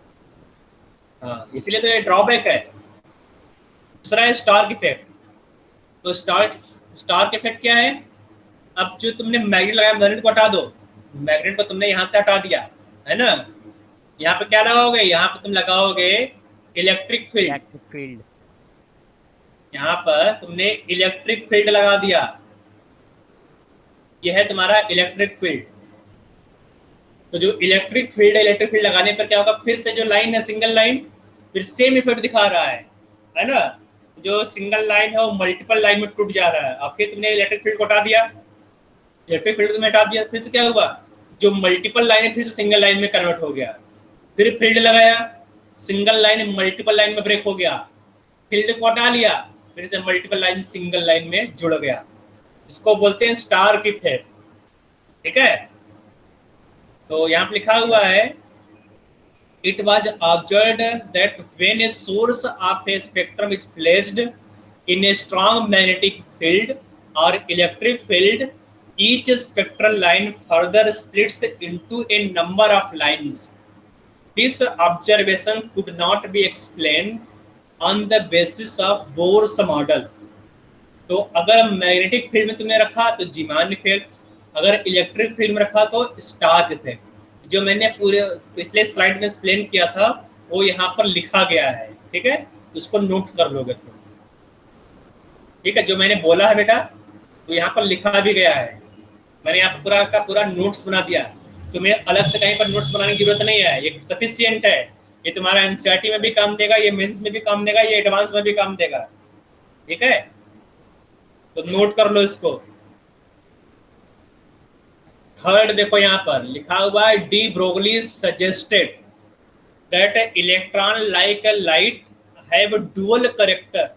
हाँ, इसलिए तो ये ड्रॉबैक है। दूसरा है स्टार्क इफेक्ट। तो स्टार्क इफेक्ट क्या है, अब जो तुमने मैग्नेट लगाया, मैग्नेट को हटा दो, मैग्नेट को तुमने यहाँ से हटा दिया, है ना। यहाँ पे क्या लगाओगे, यहाँ पे तुम लगाओगे इलेक्ट्रिक फील्ड, यहाँ पर तुमने इलेक्ट्रिक फील्ड लगा दिया, यह है तुम्हारा इलेक्ट्रिक फील्ड। तो जो इलेक्ट्रिक फील्ड लगाने पर क्या होगा, फिर से जो लाइन है सिंगल लाइन, फिर सेम इफेक्ट दिखा रहा है ना। जो सिंगल लाइन है वो मल्टीपल लाइन में टूट जा रहा है। अब फिर तुमने इलेक्ट्रिक फील्ड को हटा दिया, इलेक्ट्रिक फील्ड तुमने हटा दिया, फिर से क्या हुआ, जो मल्टीपल लाइन है फिर से सिंगल लाइन में कन्वर्ट हो गया। फिर फील्ड लगाया, सिंगल लाइन मल्टीपल लाइन में ब्रेक हो गया, फील्ड को हटा लिया, फिर से मल्टीपल लाइन सिंगल लाइन में जुड़ गया। इसको बोलते हैं स्टार्क इफेक्ट, ठीक है। तो यहाँ पे लिखा हुआ है, it was observed that when a source of a spectrum is placed in a strong magnetic field और electric field, each spectral line further splits into a number of lines. This observation could not be explained on the basis of Bohr's model. तो अगर मैग्नेटिक फील्ड में तुमने रखा तो जीमान इफेक्ट, अगर इलेक्ट्रिक फील्ड में रखा तो स्टार्क इफेक्ट। जो मैंने पूरे पिछले स्लाइड में एक्सप्लेन किया था वो यहाँ पर लिखा गया है, ठीक है, उसको नोट कर लोगे तुम, ठीक है। जो मैंने बोला है बेटा वो यहाँ पर लिखा भी गया है, मैंने यहाँ पूरा का पूरा नोट्स बना दिया। तुम्हें अलग से कहीं पर नोट्स बनाने की जरूरत नहीं है, ये सफिशिएंट है। ये तुम्हारा एनसीईआरटी में भी काम देगा, ये मेंस में भी काम देगा, ये एडवांस में भी काम देगा, ठीक है। तो नोट कर लो इसको। थर्ड देखो यहाँ पर लिखा हुआ है, de Broglie suggested that electron like a light have dual character,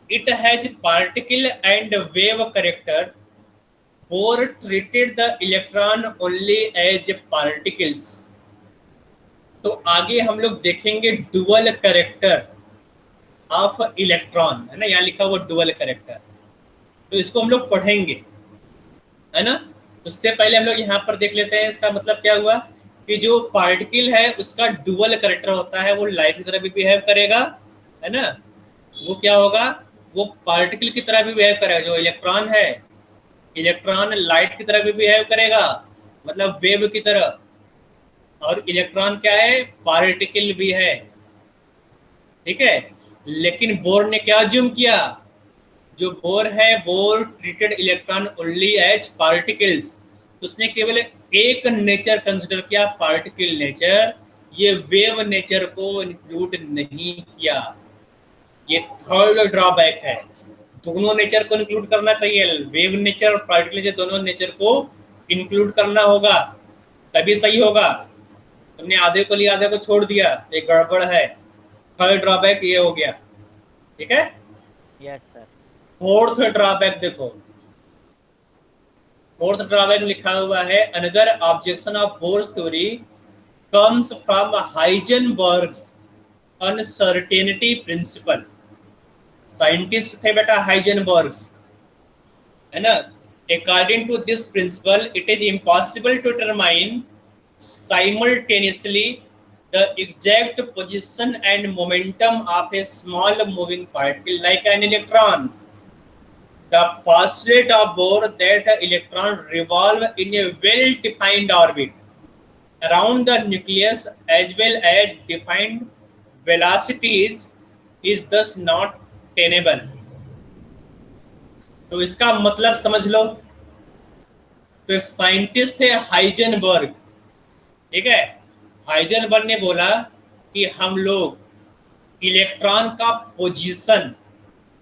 it has particle and wave character. Bohr treated the electron only as particles. तो आगे हम लोग देखेंगे डुअल कैरेक्टर ऑफ इलेक्ट्रॉन, है ना, यहाँ लिखा हुआ डुअल कैरेक्टर। तो इसको हम लोग पढ़ेंगे, है ना। उससे पहले हम लोग यहाँ पर देख लेते हैं इसका मतलब क्या हुआ, कि जो पार्टिकल है उसका डुअल कैरेक्टर होता है, वो लाइट की तरह भी बिहेव करेगा, है ना। वो क्या होगा, वो पार्टिकल की तरह भी बिहेव करेगा। जो इलेक्ट्रॉन है, इलेक्ट्रॉन लाइट की तरह भी बिहेव करेगा, मतलब वेव की तरह, और इलेक्ट्रॉन क्या है, पार्टिकल भी है, ठीक है। लेकिन बोर ने क्या अज्यूम किया, जो बोर है, Bohr treated electron only as particles. उसने केवल एक नेचर कंसिडर किया, पार्टिकल नेचर, ये वेव नेचर को इंक्लूड नहीं किया। ये थर्ड ड्रॉबैक है। दोनों नेचर को इंक्लूड करना चाहिए, वेव नेचर और पार्टिकल नेचर, दोनों नेचर को इंक्लूड करना होगा तभी सही होगा। तुमने आधे को लिया, आधे को छोड़ दिया, ये गड़बड़ है। थर्ड ड्रॉबैक ये हो गया, ठीक है। Yes sir. फोर्थ ड्रॉबैक देखो, फोर्थ ड्रॉबैक लिखा हुआ है, another objection of Bohr's theory comes from Heisenberg's uncertainty principle. Scientist थे बेटा हाइजेनबर्ग्स, है ना। According to this principle it is impossible to determine simultaneously the exact position and momentum of a small moving particle like an electron. The postulate of Bohr that electron revolve in a well-defined orbit around the nucleus as well as defined velocities is thus not tenable. तो इसका मतलब समझ लो। तो एक साइंटिस्ट थे हाइजेनबर्ग, ठीक है। हाइजेनबर्ग ने बोला कि हम लोग इलेक्ट्रॉन का पोजीशन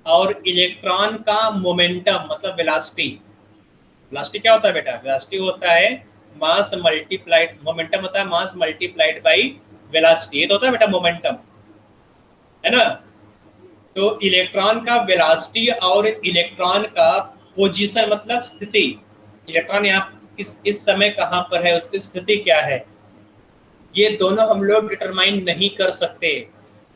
और इलेक्ट्रॉन का मोमेंटम मतलब वेलोसिटी, वेलोसिटी क्या होता है बेटा? वेलोसिटी होता है मास मल्टीप्लाइड, मोमेंटम होता है मास मल्टीप्लाइड बाई वेलोसिटी, ये तो होता है बेटा मोमेंटम, है ना। तो इलेक्ट्रॉन का वेलोसिटी और इलेक्ट्रॉन का पोजीशन मतलब स्थिति, इलेक्ट्रॉन यहाँ इस समय कहाँ पर है, उसकी स्थिति क्या है, ये दोनों हम लोग डिटरमाइन नहीं कर सकते।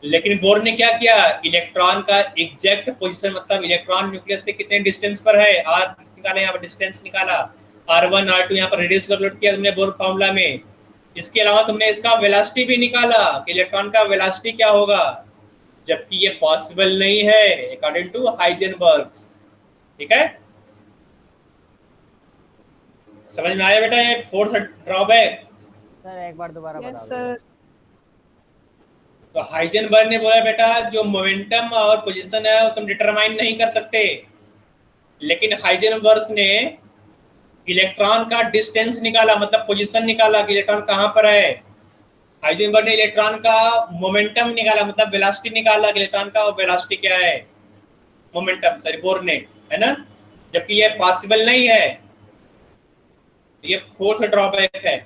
लेकिन बोर ने क्या किया, इलेक्ट्रॉन का एग्जैक्ट पोजीशन मतलब इलेक्ट्रॉन न्यूक्लियस से कितने डिस्टेंस पर है, आर निकाला, यहाँ पर डिस्टेंस निकाला, r1 r2 यहाँ पर रेडियस कैलकुलेट किया तुमने बोर फार्मूला में। इसके अलावा तुमने इसका वेलोसिटी भी निकाला कि इलेक्ट्रॉन का वेलोसिटी क्या होगा, जबकि ये पॉसिबल नहीं है अकॉर्डिंग टू हाइजेनबर्ग्स, ठीक है। समझ में आया बेटा ये फोर्थ ड्रॉबैक? सर एक बार दोबारा बता दो। Yes sir. तो हाइजेनबर्ग ने बोला बेटा जो मोमेंटम और पोजीशन है वो तुम डिटरमाइन नहीं कर सकते, लेकिन हाइजेनबर्ग ने इलेक्ट्रॉन का डिस्टेंस निकाला मतलब पोजीशन निकाला कि इलेक्ट्रॉन कहाँ पर है। हाइजेनबर्ग ने इलेक्ट्रॉन का मोमेंटम निकाला मतलब वेलोसिटी निकाला कि इलेक्ट्रॉन का वेलोसिटी क्या है, मोमेंटम, सॉरी बोर ने, है ना। जबकि ये पॉसिबल नहीं है, ये फोर्थ ड्रॉबैक है।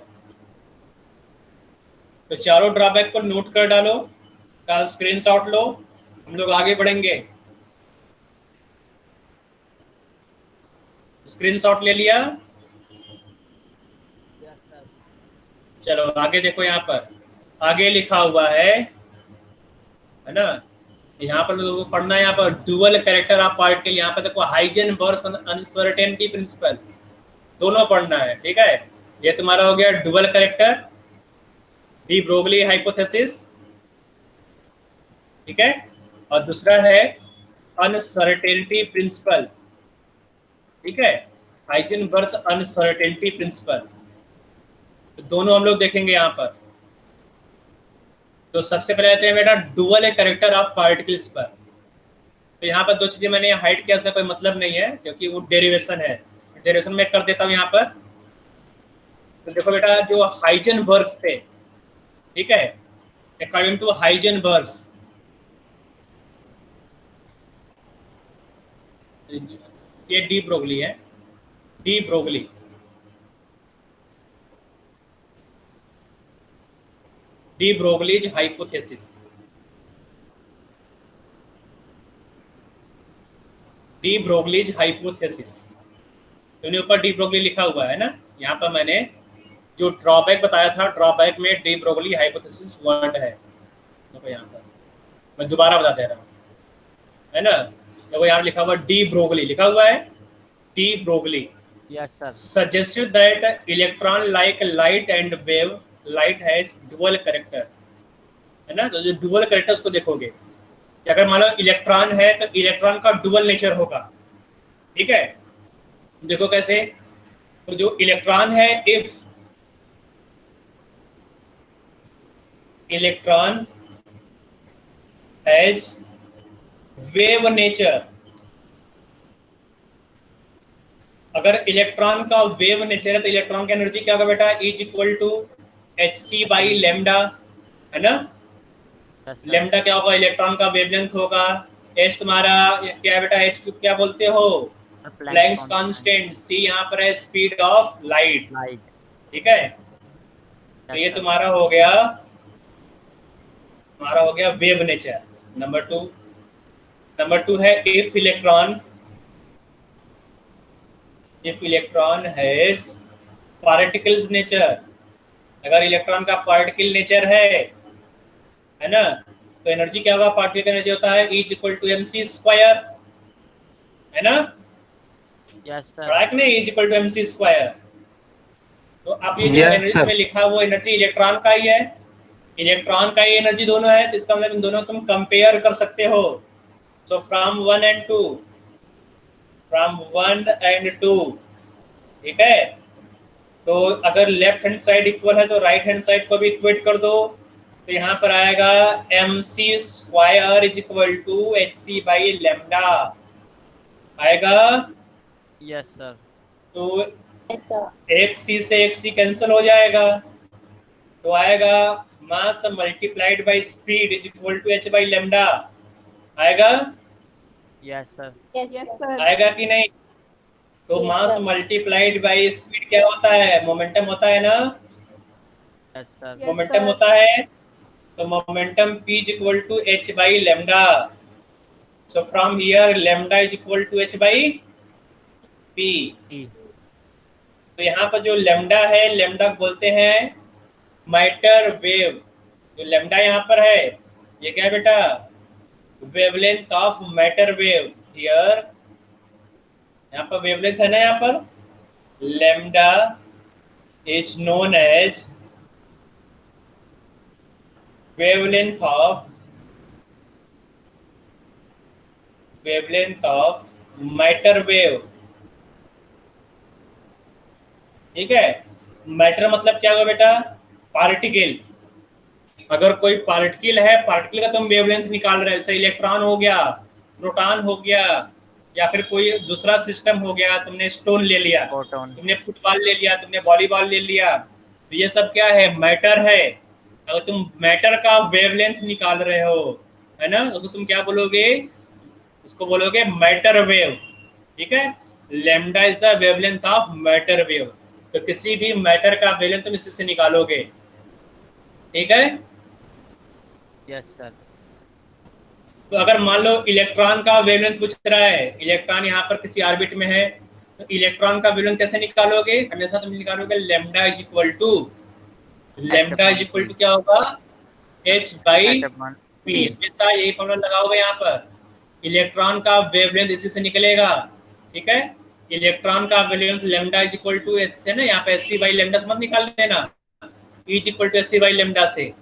तो चारों ड्रॉबैक को नोट कर डालो, का स्क्रीनशॉट लो, हम लोग आगे बढ़ेंगे। स्क्रीनशॉट ले लिया, चलो आगे देखो, यहाँ पर आगे लिखा हुआ है ना, यहाँ पर लोगों को पढ़ना है, यहाँ पर डुअल कैरेक्टर ऑफ पार्टिकल, यहाँ पर देखो हाइजेनबर्ग अनसर्टेनिटी प्रिंसिपल, दोनों पढ़ना है, ठीक है। ये तुम्हारा हो गया dual character, de Broglie hypothesis, ठीक है, और दूसरा है अनसर्टेनिटी प्रिंसिपल, ठीक है, हाइजेनबर्ग अनसर्टेनिटी प्रिंसिपल। तो दोनों हम लोग देखेंगे यहाँ पर। तो सबसे पहले आते हैं बेटा डुअल कैरेक्टर ऑफ पार्टिकल्स पर। तो यहाँ पर दो चीजें मैंने हाइड किया, उसका कोई मतलब नहीं है क्योंकि वो डेरिवेशन है, डेरिवेशन में कर देता हूँ यहाँ पर। तो देखो बेटा जो हाइजेनबर्ग थे, ठीक है, अकॉर्डिंग टू हाइजेनबर्ग, ये डी ब्रोगली है, de Broglie, D Broglie's hypothesis, D Broglie's hypothesis, इन्हीं ऊपर डी ब्रोगली लिखा हुआ है ना। यहाँ पर मैंने जो ड्रॉबैक बताया था, ड्रॉबैक में डी ब्रोगली हाइपोथेसिस वर्ड है, देखो यहाँ पर मैं दोबारा बता दे रहा हूँ, है ना। देखो यहाँ लिखा हुआ डी ब्रोगली लिखा हुआ है, de Broglie yes sir. suggested that electron like light and wave, light has dual character, है ना। तो जो डुअल कैरेक्टर उसको देखोगे कि अगर मान लो इलेक्ट्रॉन है तो इलेक्ट्रॉन का डुअल नेचर होगा, ठीक है। देखो कैसे, तो जो इलेक्ट्रॉन है, if electron has wave nature, अगर इलेक्ट्रॉन का वेव नेचर है तो इलेक्ट्रॉन की एनर्जी क्या होगा बेटा, is equal to hc by lambda, है ना। लेमडा क्या होगा, इलेक्ट्रॉन का वेवलेंथ होगा, एच तुम्हारा क्या है बेटा, एच क्या बोलते हो, प्लैंक्स कांस्टेंट। सी यहाँ पर है स्पीड ऑफ लाइट, लाइट। ठीक है। तो ये तुम्हारा हो गया, वेव नेचर नंबर 2। नंबर 2 है if electron has particles nature. अगर इलेक्ट्रॉन का पार्टिकल नेचर है ना, तो एनर्जी क्या होगा, पार्टिकल एनर्जी होता है E इक्वल टू mc², है ना। Yes sir. पढ़ा कि नहीं, E इक्वल टू mc²। तो अब ये जो Yes, एनर्जी sir. में लिखा वो एनर्जी इलेक्ट्रॉन का ही है, इलेक्ट्रॉन का ही एनर्जी दोनों है, तो इसका मतलब इन दोनों तुम कंपेयर कर सकते हो। सो फ्रॉम 1 and 2, ठीक है। तो अगर लेफ्ट हैंड साइड इक्वल है तो राइट हैंड साइड को भी इक्वेट कर दो, तो यहाँ पर आएगा mc² is equal to hc/λ आएगा। Yes sir. तो एक सी से एक सी कैंसिल हो जाएगा, तो आएगा mass multiplied by speed is equal to h/λ आएगा। Yes sir. Yes, sir. आएगा कि नहीं। तो Yes, mass sir. Multiplied by speed क्या होता है, मोमेंटम होता है ना, yes sir. Yes, momentum sir. होता है। तो momentum p is equal to h/λ। So from here lambda is equal to h/p। तो यहाँ पर जो लैम्डा है, लैम्डा बोलते हैं मैटर वेव। जो लैम्डा यहाँ पर है ये क्या है बेटा, wavelength of matter wave. Here यहाँ पर वेवलेंथ है ना, यहाँ पर lambda is known as wavelength of matter wave, ठीक है। मैटर मतलब क्या हुआ बेटा, पार्टिकल। अगर कोई पार्टिकल है, पार्टिकल का तुम वेवलेंथ निकाल रहे हो, जैसे इलेक्ट्रॉन हो गया, प्रोटॉन हो गया, या फिर कोई दूसरा सिस्टम हो गया, तुमने स्टोन ले लिया, फोटोन। तुमने फुटबॉल ले लिया, तुमने वॉलीबॉल ले लिया, तो ये सब क्या है, मैटर है। अगर तुम मैटर का वेवलेंथ निकाल रहे हो, है ना, तो तुम क्या बोलोगे, उसको बोलोगे मैटर वेव, ठीक है। Lambda is the wavelength of matter wave. तो किसी भी मैटर का वेवलेंथ तुम इसी से निकालोगे, ठीक है। Yes sir. तो अगर मान लो इलेक्ट्रॉन का वेवलेंथ पूछ रहा है, इलेक्ट्रॉन यहाँ पर किसी ऑर्बिट में है, तो इलेक्ट्रॉन का वेवलेंथ कैसे निकालोगे, हमेशा तुम निकालोगे लैम्डा इज इक्वल टू क्या होगा, h/p। हमेशा यही फॉर्मूला लगाओगे यहाँ पर। इलेक्ट्रॉन का वेवलेंथ इसी से निकलेगा, ठीक है। इलेक्ट्रॉन का wavelength lambda is equal to h से ना, यहाँ पे hc/λ से मत निकाल देना, E is equal to hc/λ से।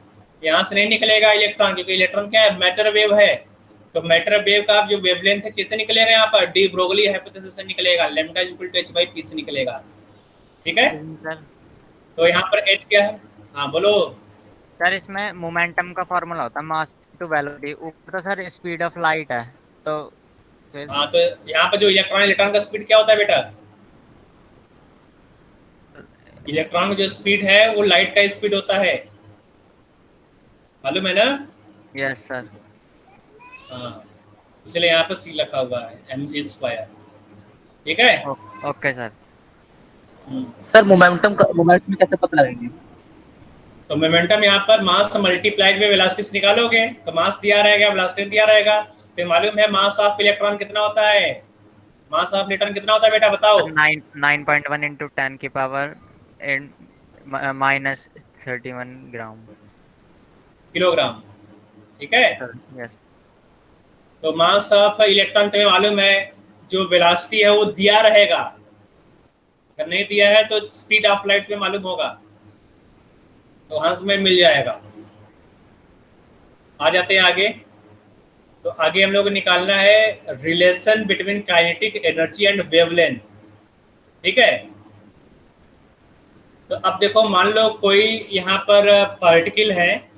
यहाँ से नहीं निकलेगा इलेक्ट्रॉन, क्योंकि इलेक्ट्रॉन क्या है, मैटर वेव है। तो मैटर वेव का जो वेवलेंथ है कैसे निकलेगा, यहाँ पर डी ब्रोगली हाइपोथेसिस से निकलेगा, lambda is equal to h/p से निकलेगा, ठीक है। तो यहाँ पर h क्या है, हाँ बोलो सर। इसमें मोमेंटम का फॉर्मूला होता है मास टू वेलोसिटी, ऊपर तो सर स्पीड ऑफ लाइट है, तो फिर हाँ। तो यहाँ पर जो इलेक्ट्रॉन का स्पीड क्या होता है बेटा, इलेक्ट्रॉन का जो स्पीड है वो लाइट का स्पीड होता है, मालूम है ना। Yes sir. हाँ, इसलिए यहाँ पर c लिखा हुआ है mc², ठीक है। Okay sir. सर मोमेंटम में कैसे पता लगेगी। तो मोमेंटम यहाँ पर मास मल्टीप्लाइड में वेलोसिटी से निकालोगे, तो मास दिया रहेगा, वेलोसिटी दिया रहेगा। तो मालूम है मास ऑफ इलेक्ट्रॉन कितना होता है, मास ऑफ इलेक्ट्रॉन कितना होता है बेटा, बताओ। 9.1 into 10 की पावर -31 ग्राम, किलोग्राम, ठीक है। यस। तो मास ऑफ इलेक्ट्रॉन तुम्हें मालूम है, जो वेलोसिटी है वो दिया रहेगा, अगर नहीं दिया है तो स्पीड ऑफ लाइट में मालूम होगा, तो वहां से मिल जाएगा। आ जाते हैं आगे। तो आगे हम लोग को निकालना है relation between kinetic energy and wavelength, ठीक है। तो अब देखो, मान लो कोई यहाँ पर पार्टिकल है,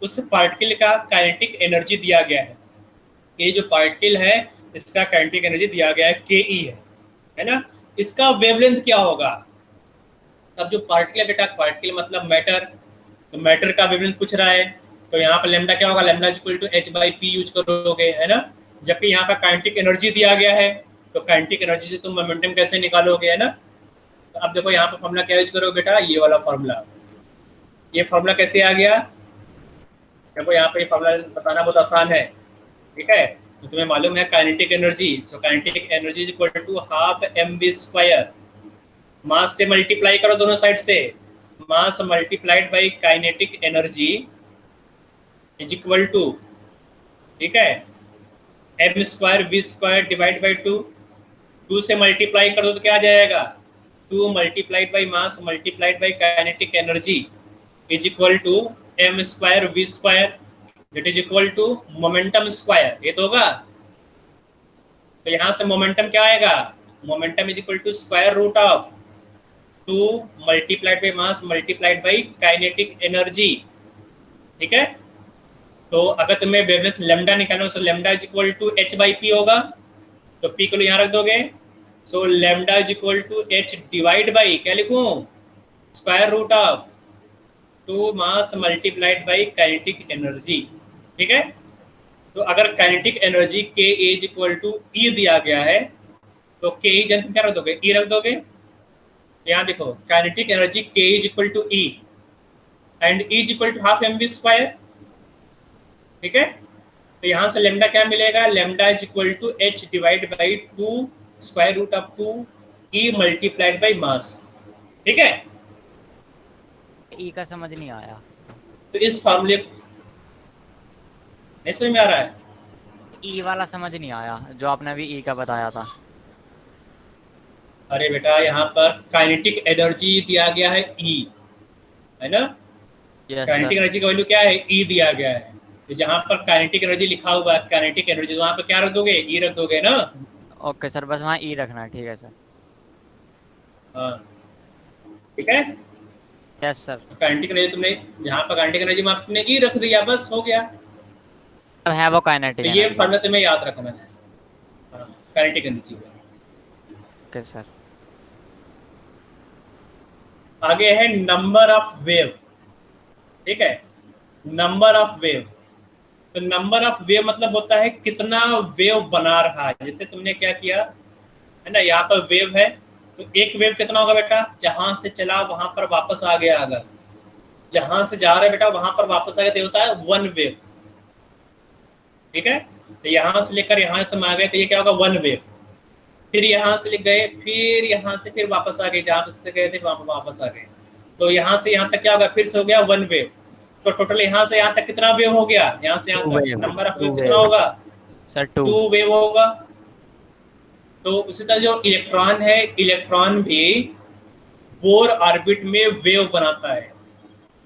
उस पार्टिकल का काइनेटिक एनर्जी दिया गया है, ये जो पार्टिकल है इसका काइनेटिक एनर्जी दिया गया है ke है ना। इसका वेवलेंथ क्या होगा। अब जो पार्टिकल है बेटा, पार्टिकल मतलब मैटर, तो मैटर का वेवलेंथ पूछ रहा है, तो यहाँ पर लैम्डा क्या होगा, lambda equal to h/p use करोगे, है ना। जबकि यहाँ का काइनेटिक एनर्जी दिया गया है, तो काइनेटिक एनर्जी से तुम मोमेंटम कैसे निकालोगे, है ना। तो अब देखो यहाँ पर फॉर्मूला क्या यूज करोगे बेटा, ये वाला फॉर्मूला। ये फॉर्मूला कैसे आ गया, देखो यहाँ पे ये फॉर्मूला बताना बहुत आसान है, ठीक है। तो तुम्हें मालूम है kinetic energy, so kinetic energy is equal to half mv²। Mass से मल्टीप्लाई करो दोनों साइड से, mass multiplied by kinetic energy is equal to, ठीक है, m² v² डिवाइड बाई 2। 2 से मल्टीप्लाई कर दो तो क्या आ जाएगा, 2 multiplied by mass multiplied by kinetic energy is equal to m² v² that is equal to momentum square. ये तो होगा। तो यहाँ से मोमेंटम क्या आएगा, momentum is equal to square root of 2 multiplied by mass multiplied by kinetic energy, ठीक है। तो अगर तुम्हें वेवलेंथ लेमडा निकालना हो तो lambda is equal to h/p होगा, तो p को यहाँ रख दोगे, so lambda is equal to h divide by क्या लिखूं, square root of 2 mass multiplied by kinetic energy, ठीक है। तो अगर kinetic energy k is equal to E दिया गया है, तो k जन क्या रख दोगे, E रख दोगे। यहाँ देखो kinetic energy k is equal to E and E is equal to half mv², ठीक है। तो यहाँ से लेमडा क्या मिलेगा, lambda is equal to h divide by 2 square root of 2 E multiplied by mass, ठीक है। ई का समझ नहीं आया। तो इस फार्मूले नहीं समझ में आ रहा है, ई वाला समझ नहीं आया जो आपने अभी ई का बताया था। अरे बेटा यहाँ पर काइनेटिक एनर्जी दिया गया है E, है ना। Yes kinetic sir. एनर्जी का वैल्यू क्या है, E दिया गया है। तो जहाँ पर काइनेटिक एनर्जी लिखा हुआ है काइनेटिक एनर्जी, तो वहाँ पर क्या रख दोगे, E रख दोगे ना। ओके सर, बस वहाँ ई रखना है, ठीक है सर। हाँ ठीक है। Yes sir. काइनेटिक एनर्जी तुमने जहाँ पर काइनेटिक एनर्जी में आपने E रख दिया, बस हो गया। अब है वो काइनेटिक तो ये एनर्जी। फॉर्मूला तुम्हें याद रखना है, काइनेटिक एनर्जी का। Okay sir. आगे है नंबर ऑफ वेव, ठीक है, नंबर ऑफ वेव। तो नंबर ऑफ वेव मतलब होता है कितना वेव बना रहा है। जैसे तुमने क्या किया है ना, यहाँ पर वेव है, तो एक वेव कितना होगा बेटा, जहां से चला वहां पर वापस आ गया, अगर जहां से जा रहा है बेटा वहां पर वापस आ गया तो होता है 1 वेव, ठीक है। तो यहाँ से लेकर यहाँ तुम आ गए तो ये क्या होगा, 1 वेव। फिर यहाँ से गए, फिर यहाँ से फिर वापस आ गए, जहाँ से गए थे वहां पर वापस आ गए, तो यहाँ से यहाँ तक क्या होगा, फिर से हो गया 1 वेव। तो टोटल यहाँ से यहाँ तक कितना वेव हो गया, यहाँ से यहाँ तक नंबर ऑफ वेव कितना होगा सर 2 वेव होगा। तो उसी तरह जो इलेक्ट्रॉन है, इलेक्ट्रॉन भी बोर ऑर्बिट में वेव बनाता है।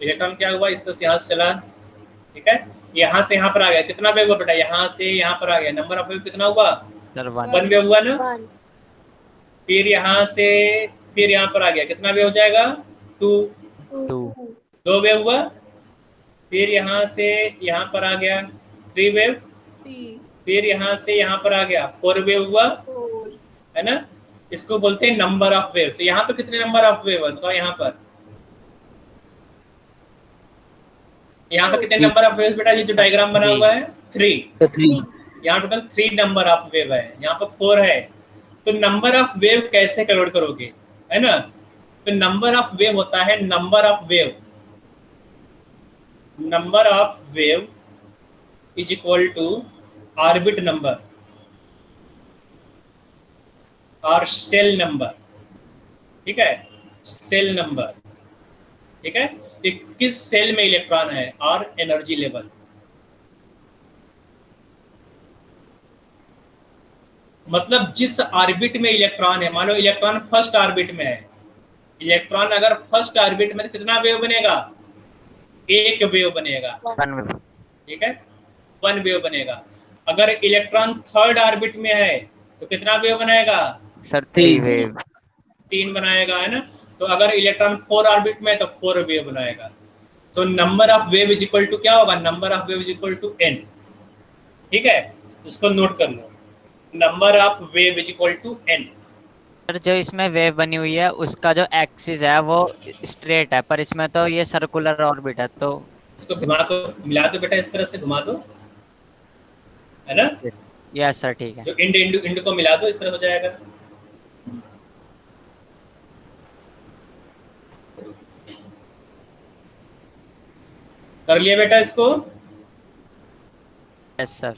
इलेक्ट्रॉन क्या हुआ, इस तरह से यहाँ से चला, ठीक है, यहाँ से यहाँ पर आ गया, कितना वेव हुआ बेटा, यहाँ से यहाँ पर आ गया, नंबर ऑफ वेव कितना हुआ, सर 1 वेव हुआ ना। फिर यहाँ से फिर यहाँ पर आ गया, कितना वेव हो जाएगा, 2 वेव हुआ। फिर यहाँ से यहाँ पर आ गया 3 वेव। फिर यहाँ से यहाँ पर आ गया 4 वेव हुआ, है ना। इसको बोलते हैं नंबर ऑफ वेव। तो यहाँ पर कितने नंबर ऑफ वेव है, तो यहाँ पर कितने नंबर ऑफ वेव बेटा, ये जो डायग्राम बना हुआ है 3। यहाँ टोटल 3 नंबर ऑफ वेव है, यहाँ पर 4 है। तो नंबर ऑफ वेव कैसे कैलकुलेट करोगे, है ना। तो नंबर ऑफ वेव होता है, number of wave is equal to orbit number और सेल नंबर, ठीक है, सेल नंबर, ठीक है, कि किस सेल में इलेक्ट्रॉन है और एनर्जी लेवल। मतलब जिस ऑर्बिट में इलेक्ट्रॉन है, मान लो इलेक्ट्रॉन फर्स्ट ऑर्बिट में है, इलेक्ट्रॉन अगर फर्स्ट ऑर्बिट में, तो कितना वेव बनेगा, 1 वेव बनेगा, ठीक है, 1 वेव बनेगा। अगर इलेक्ट्रॉन थर्ड ऑर्बिट में है तो कितना वेव बनाएगा सर 3 वेव, 3 बनाएगा, है ना। तो अगर इलेक्ट्रॉन 4 ऑर्बिट में है तो 4 वेव बनाएगा। तो number of wave is equal to क्या होगा, number of wave is equal to n, ठीक है, इसको नोट कर लो, number of wave is equal to n। Sir जो इसमें वेव बनी हुई है उसका जो एक्सिस है वो स्ट्रेट है, पर इसमें तो ये सर्कुलर ऑर्बिट है, तो इसको घुमा दो, मिला दो बेटा, इस तरह से घुमा दो, है ना। यस सर ठीक है। जो इंड इंड इंड को मिला दो, इस तरह हो जाएगा। कर लिया बेटा इसको? Yes sir.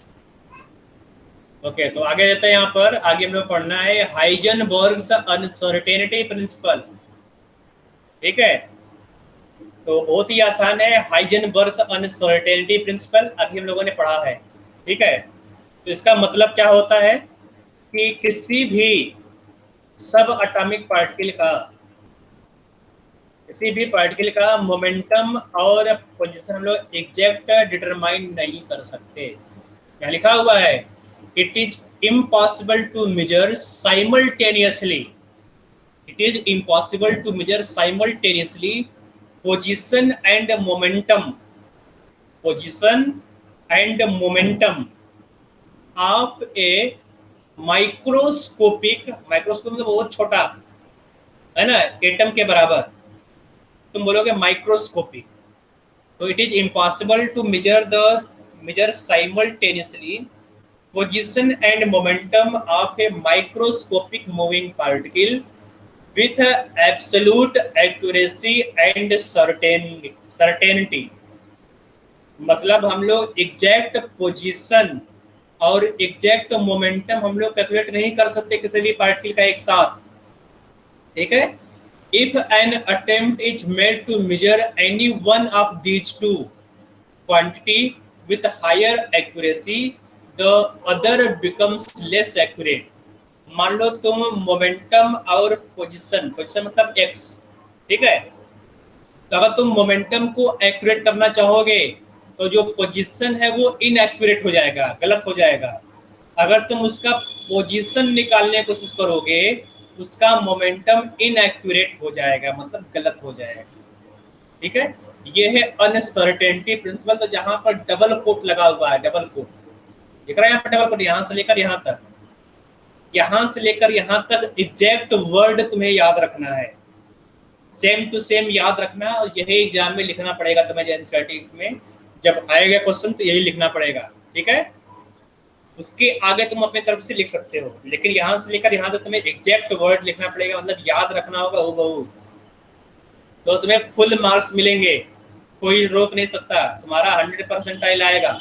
ओके, तो आगे जाते हैं। यहाँ पर आगे हम लोग पढ़ना है हाइजेनबर्ग्स अनसर्टेनिटी प्रिंसिपल। ठीक है, तो बहुत ही आसान है। हाइजेनबर्ग्स अनसर्टेनिटी प्रिंसिपल अभी हम लोगों ने पढ़ा है। ठीक है, तो इसका मतलब क्या होता है कि किसी भी सब एटॉमिक पार्टिकल का मोमेंटम और पोजीशन हम लोग एग्जैक्ट डिटरमाइन नहीं कर सकते। क्या लिखा हुआ है? It is impossible to measure simultaneously, it is impossible to measure simultaneously position and momentum of a microscopic मतलब बहुत छोटा है ना, एटम के बराबर, तुम बोलोगे माइक्रोस्कोपिक। तो it is impossible to measure simultaneously position and momentum of a microscopic moving particle with absolute accuracy and certainty। मतलब हम लोग एग्जैक्ट पोजीशन और एग्जैक्ट मोमेंटम हम लोग कैलकुलेट नहीं कर सकते किसी भी पार्टिकल का एक साथ। ठीक है, if an attempt is made to measure any one of these two quantity with higher accuracy the other becomes less accurate. मान लो तुम मोमेंटम और पोजीशन मतलब x, ठीक है, तो अगर तुम मोमेंटम को एक्यूरेट करना चाहोगे तो जो पोजीशन है वो इनएक्यूरेट हो जाएगा, गलत हो जाएगा। अगर तुम उसका पोजीशन निकालने की कोशिश करोगे उसका मोमेंटम इनएक्यूरेट हो जाएगा, मतलब गलत हो जाएगा। ठीक है, ये है अनसर्टेनिटी प्रिंसिपल। तो जहां पर डबल कोट लगा हुआ है, डबल कोट दिख रहा है यहाँ पर, डबल कोट, यहाँ से लेकर यहाँ तक एग्जैक्ट वर्ड तुम्हें याद रखना है, सेम टू सेम याद रखना। और यही एग्जाम में लिखना पड़ेगा तुम्हें, एनसीईआरटी में जब आएगा क्वेश्चन तो यही लिखना पड़ेगा। ठीक है, उसके आगे तुम अपनी तरफ से लिख सकते हो, लेकिन यहाँ से लेकर यहाँ तक तुम्हें एग्जैक्ट वर्ड लिखना पड़ेगा, मतलब याद रखना होगा हूबहू। तो तुम्हें फुल मार्क्स मिलेंगे, कोई रोक नहीं सकता, तुम्हारा 100% आएगा।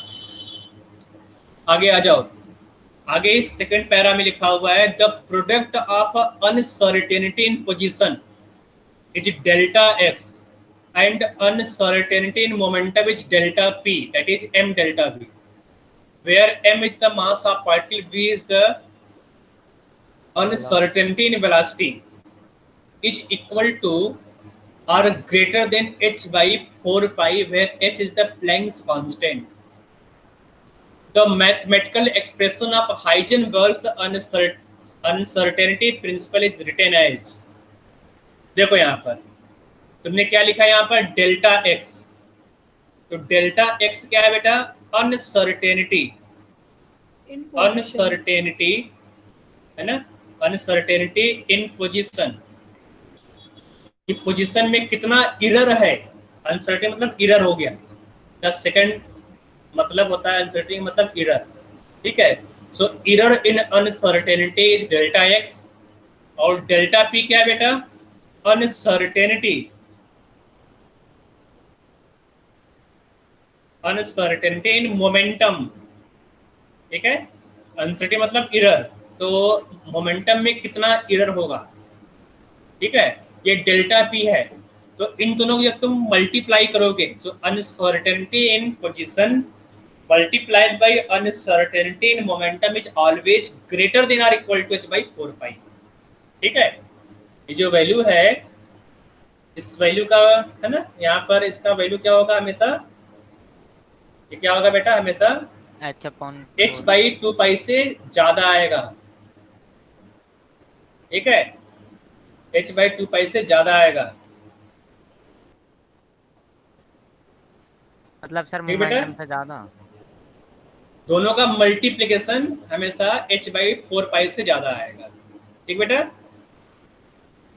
आगे आ जाओ। आगे सेकंड पैरा में लिखा हुआ है the product of uncertainty in position is delta x and uncertainty in momentum is delta P, that is m delta v, where m is the mass of particle, v is the uncertainty in velocity, is equal to or greater than h by 4 pi, where h is the Planck's constant. The mathematical expression of Heisenberg's uncertainty principle is written as, देखो यहाँ पर तुमने क्या लिखा है, यहाँ पर डेल्टा एक्स। तो डेल्टा एक्स क्या है बेटा? अनसर्टेनिटी है ना, अनसर्टेनिटी इन पोजीशन। पोजीशन में कितना इरर है, अनसर्टेन मतलब इरर हो गया, 10 सेकंड मतलब होता है अनसर्टेनिटी मतलब इरर। ठीक है, so error in uncertainty is delta x, और डेल्टा पी क्या है बेटा? Uncertainty in momentum. ठीक है, अनसर्टेनिटी मतलब इरर, तो मोमेंटम में कितना इरर होगा। ठीक है, ये डेल्टा पी है। तो इन दोनों को जब तुम मल्टीप्लाई करोगे, so uncertainty in position multiplied by uncertainty in momentum is always greater than or equal to h by 4 pi। ठीक है, ये जो वैल्यू है, इस वैल्यू का है ना, यहाँ पर इसका वैल्यू क्या होगा हमेशा? ये क्या होगा बेटा? हमेशा h by 2 pi से ज्यादा आएगा। ठीक है, h by 2 pi से ज्यादा आएगा। मतलब सर मोमेंटम से ज्यादा, दोनों का मल्टीप्लिकेशन हमेशा h by 4 pi से ज्यादा आएगा। ठीक बेटा?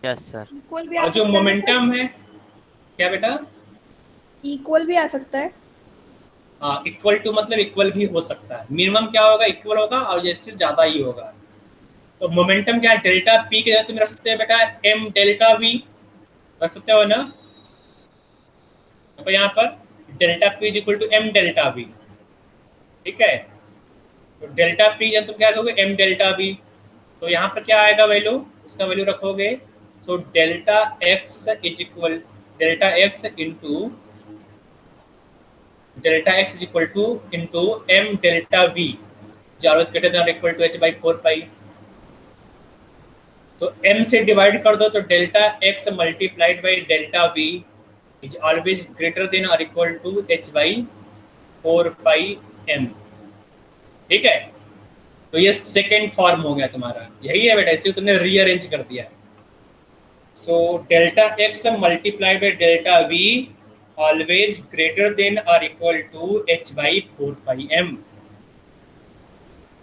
Yes sir. इक्वल भी आ और जो सकता है मोमेंटम है क्या बेटा? इक्वल भी आ सकता है। हाँ, इक्वल टू मतलब इक्वल भी हो सकता है, मिनिमम क्या होगा, इक्वल होगा, और इससे ज्यादा ही होगा। तो मोमेंटम क्या है, डेल्टा पी के जगह तुम रख सकते हो बेटा एम डेल्टा वी, रख सकते हो ना। तो यहाँ पर delta p is equal to m delta v, ठीक है। तो डेल्टा पी जब तुम क्या करोगे, एम डेल्टा वी, तो यहाँ पर क्या आएगा वैल्यू, इसका वैल्यू रखोगे। So delta x is equal, delta x into delta x is equal to into m delta v always greater than equal to h by 4 pi. तो m से डिवाइड कर दो, तो delta x multiplied by delta v is always greater than और equal to h by 4 pi m, ठीक है। तो ये सेकेंड फॉर्म हो गया तुम्हारा, यही है बेटा, इसे तुमने रीअरेंज कर दिया। So delta x multiplied by delta v always greater than और equal to h by 4 pi m।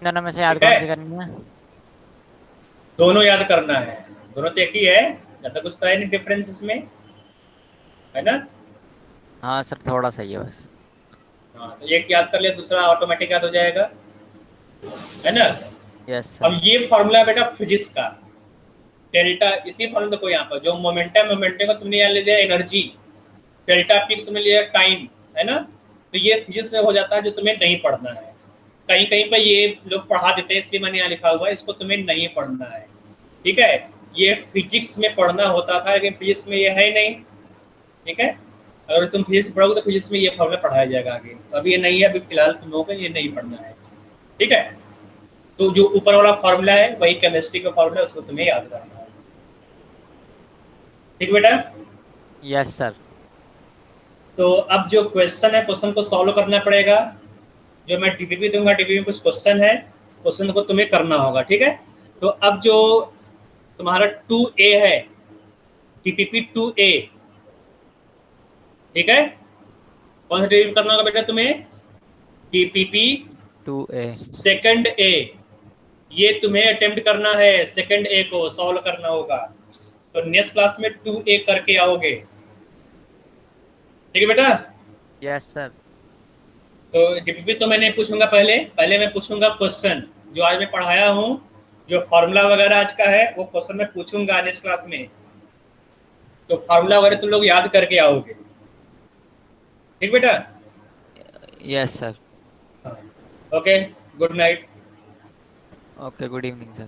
दोनों में से याद ठीक है। कौन सी करनी है? दोनों याद करना है, दोनों तो एक ही है, ज्यादा कुछ तो है नहीं डिफरेंस इसमें, है ना। हाँ सर, थोड़ा सा ही है बस। हाँ, तो एक याद कर लिया, दूसरा ऑटोमेटिक याद हो जाएगा, है ना। Yes sir. अब ये फॉर्मूला बेटा फिजिक्स का, डेल्टा, इसी फॉर्मूला देखो यहाँ पर, जो मोमेंटम को तुमने यहाँ ले लिया एनर्जी, डेल्टा पी को तुमने लिया टाइम, है ना। तो ये फिजिक्स में हो जाता है, जो तुम्हें नहीं पढ़ना है। कहीं कहीं पर ये लोग पढ़ा देते हैं, इसलिए मैंने यहाँ लिखा हुआ है, इसको तुम्हें नहीं पढ़ना है, ठीक है। ये फिजिक्स में पढ़ना होता था, लेकिन फिजिक्स में ये है नहीं, ठीक है। अगर तुम फिजिक्स पढ़ोगे तो फिजिक्स में ये फॉर्मूला पढ़ाया जाएगा आगे, तो अभी ये नहीं है, अभी फिलहाल तुम लोगों को ये नहीं पढ़ना है, ठीक है। तो जो ऊपर वाला फॉर्मूला है वही केमिस्ट्री का फॉर्मूला, उसको तुम्हें याद करना है, ठीक बेटा। Yes sir. तो अब जो क्वेश्चन है, क्वेश्चन को सॉल्व करना पड़ेगा। जो मैं डीपीपी दूंगा, डीपीपी में कुछ क्वेश्चन है, क्वेश्चन को तुम्हें करना होगा, ठीक है। तो अब जो तुम्हारा 2A है, डीपीपी 2A, ठीक है। कौन सा डीपीपी करना होगा बेटा तुम्हें, डीपीपी 2A। सेकंड A, ये तुम्हें अटेम्प्ट करना है, सेकंड A को सॉल्व करना होगा। तो नेक्स्ट क्लास में 2A करके आओगे, ठीक है बेटा। Yes sir. तो डीपीपी तो मैंने पूछूंगा, पहले मैं पूछूंगा क्वेश्चन जो आज मैं पढ़ाया हूँ, जो फार्मूला वगैरह आज का है वो क्वेश्चन मैं पूछूंगा नेक्स्ट क्लास में। तो फार्मूला वगैरह तुम लोग याद करके आओगे, ठीक बेटा। Yes sir. Okay, good night. Okay, good evening sir.